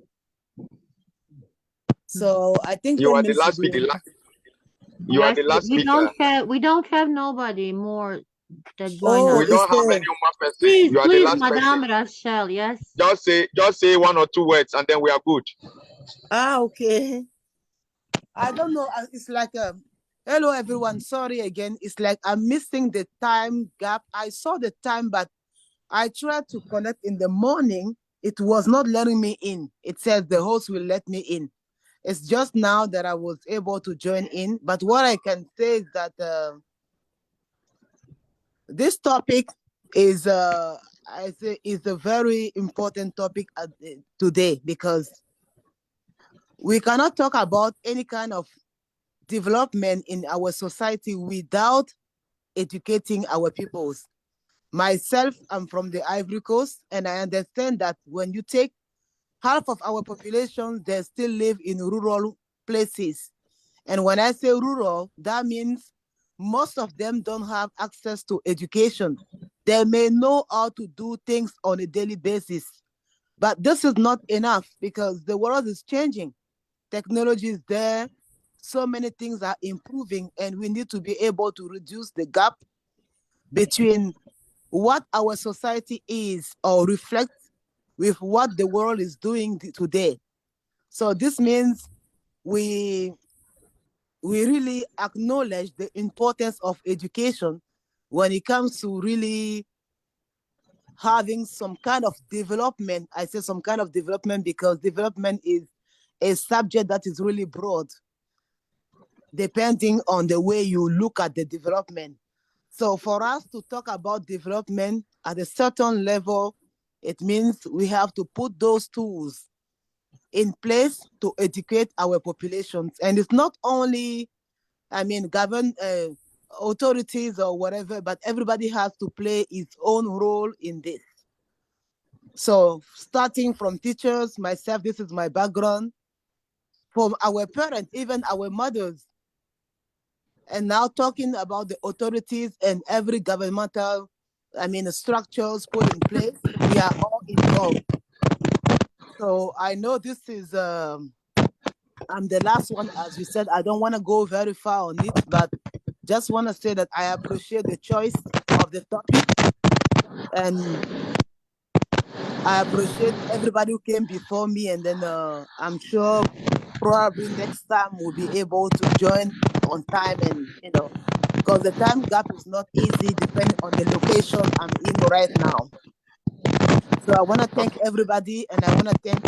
So I think you are the last speaker. You are the last speaker. We don't have nobody more that join us. We don't have any more person. Please, you are please, the last Madame person. Rachel, yes. Just say 1 or 2 words, and then we are good. Okay. I don't know. It's like hello everyone. Sorry again. It's like I'm missing the time gap. I saw the time, but I tried to connect in the morning. It was not letting me in. It says the host will let me in. It's just now that I was able to join in. But what I can say is that this topic is I say is a very important topic today, because we cannot talk about any kind of development in our society without educating our peoples. Myself, I'm from the Ivory Coast, and I understand that when you take half of our population, they still live in rural places. And when I say rural, that means most of them don't have access to education. They may know how to do things on a daily basis, but this is not enough, because the world is changing. Technology is there. so many things are improving, and we need to be able to reduce the gap between what our society is or reflects with what the world is doing today. So this means we really acknowledge the importance of education when it comes to really having some kind of development. I say some kind of development because development is a subject that is really broad, depending on the way you look at the development. So for us to talk about development at a certain level, it means we have to put those tools in place to educate our populations. And it's not only, government authorities or whatever, but everybody has to play its own role in this. So starting from teachers, myself, this is my background, from our parents, even our mothers, and now talking about the authorities and every governmental, structures put in place, we are all involved. So I know this is, I'm the last one, as you said, I don't want to go very far on it, but just want to say that I appreciate the choice of the topic, and I appreciate everybody who came before me, and then I'm sure probably next time we'll be able to join on time, and because the time gap is not easy depending on the location I'm in right now. So I want to thank everybody, and I want to thank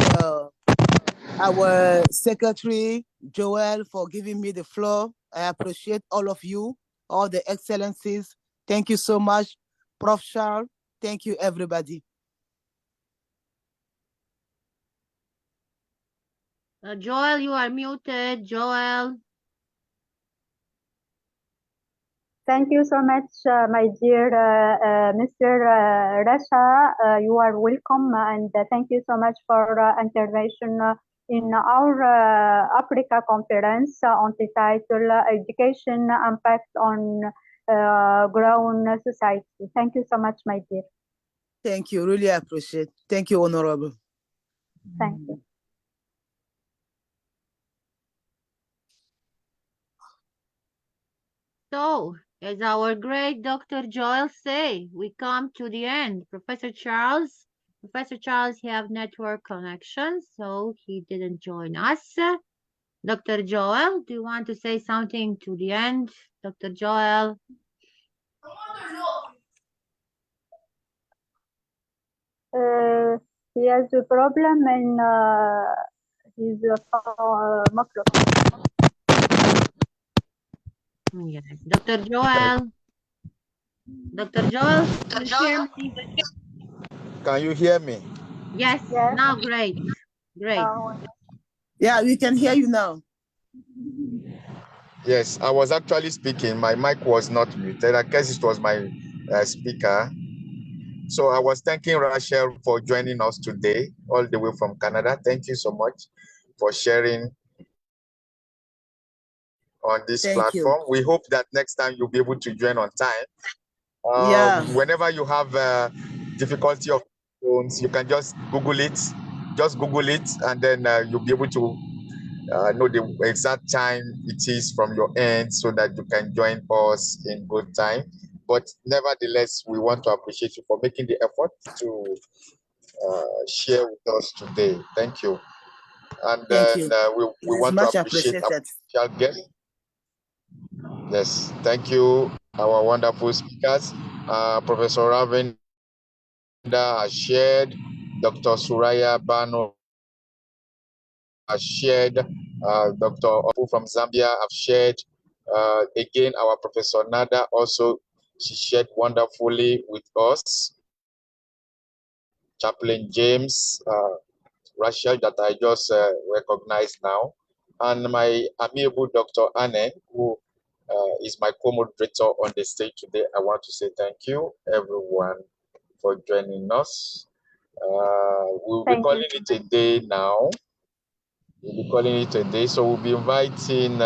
our secretary, Joel, for giving me the floor. I appreciate all of you, all the excellencies. Thank you so much, Prof. Charles. Thank you, everybody. Joel, you are muted. Joel. Thank you so much, my dear Mr. Rasha. You are welcome, and thank you so much for intervention in our Africa conference on the title Education Impact on Grown Society. Thank you so much, my dear. Thank you. Really appreciate. Thank you, Honorable. Thank you. So, as our great Dr. Joel say, we come to the end. Professor Charles, he have network connections, so he didn't join us. Dr. Joel, do you want to say something to the end? Dr. Joel? He has a problem in his microphone. Yes. Dr. Joel? Dr. Joel, can you hear me? Can you hear me? Yes, Yes. now great. Great. Yeah, we can hear you now. Yes, I was actually speaking. My mic was not muted. I guess it was my speaker. So I was thanking Rachel for joining us today, all the way from Canada. Thank you so much for sharing on this Thank you. platform. We hope that next time you'll be able to join on time. Yeah. Whenever you have difficulty of phones, you can just Google it. Just Google it, and then you'll be able to know the exact time it is from your end so that you can join us in good time. But nevertheless, we want to appreciate you for making the effort to share with us today. Thank you. And Thank then you. we It is want to much appreciate our appreciated. special guest. Yes, thank you, our wonderful speakers. Professor Ravenda has shared, Dr. Suraya Bano has shared, Dr. Opu from Zambia have shared. Again, our Professor Nada also, she shared wonderfully with us. Chaplain James, Rachel that I just recognized now, and my amiable Dr. Anne, who is my co-moderator on the stage today. I want to say thank you, everyone, for joining us. We'll be calling it a day now. We'll be calling it a day. So we'll be inviting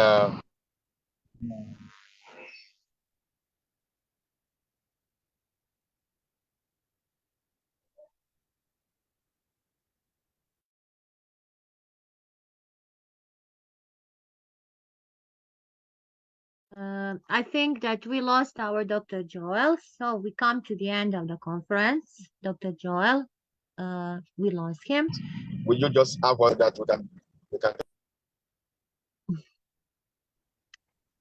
I think that we lost our Dr. Joel, so we come to the end of the conference. Dr. Joel, we lost him. Will you just have what that we can.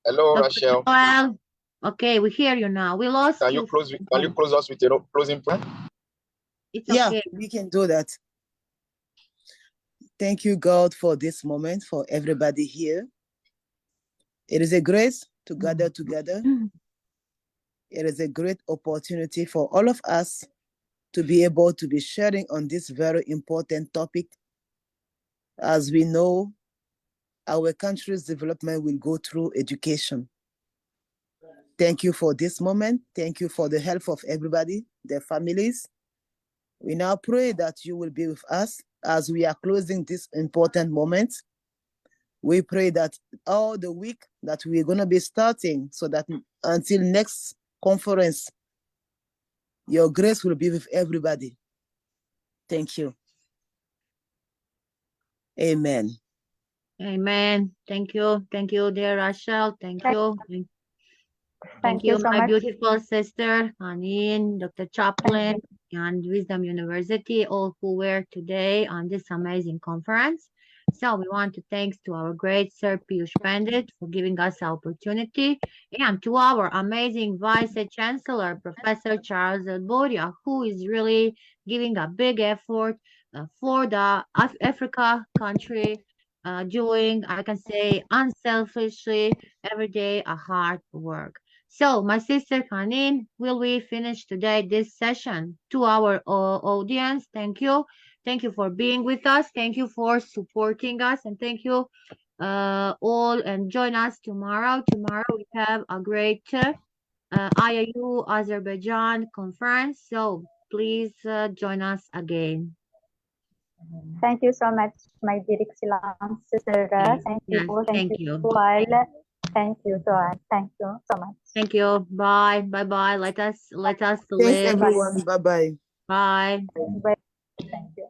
Hello, Dr. Rachel. Joel. Okay, we hear you now. We lost Can you. you close us with a closing prayer? It's Yeah, okay. we can do that. Thank you, God, for this moment, for everybody here. It is a grace to gather together. It is a great opportunity for all of us to be able to be sharing on this very important topic. As we know, our country's development will go through education. Thank you for this moment. Thank you for the help of everybody, their families. We now pray that you will be with us as we are closing this important moment. We pray that all the week that we're going to be starting, so that until next conference, your grace will be with everybody. Thank you. Amen. Amen. Thank you. Thank you, dear Rachel. Thank you. Thank you so my much. beautiful sister, Anin, Dr. Chaplin, and Wisdom University, all who were today on this amazing conference. So we want to thanks to our great Sir Piyush Pandit for giving us the opportunity, and to our amazing Vice Chancellor, Professor Charles Boria, who is really giving a big effort for the Africa country, doing, I can say, unselfishly, every day, a hard work. So, my sister Hanin, will we finish today this session? To our audience, thank you. Thank you for being with us. Thank you for supporting us. And thank you all. And join us tomorrow. Tomorrow we have a great IIU Azerbaijan conference. So, please join us again. Thank you so much, my dear Excellence, Sister. Thank you. Thank you. All. Thank you so much. Thank you so much. Thank you. Bye. Bye. Bye. Let us Thanks, live. everyone. Bye-bye. Bye. Bye. Thank you.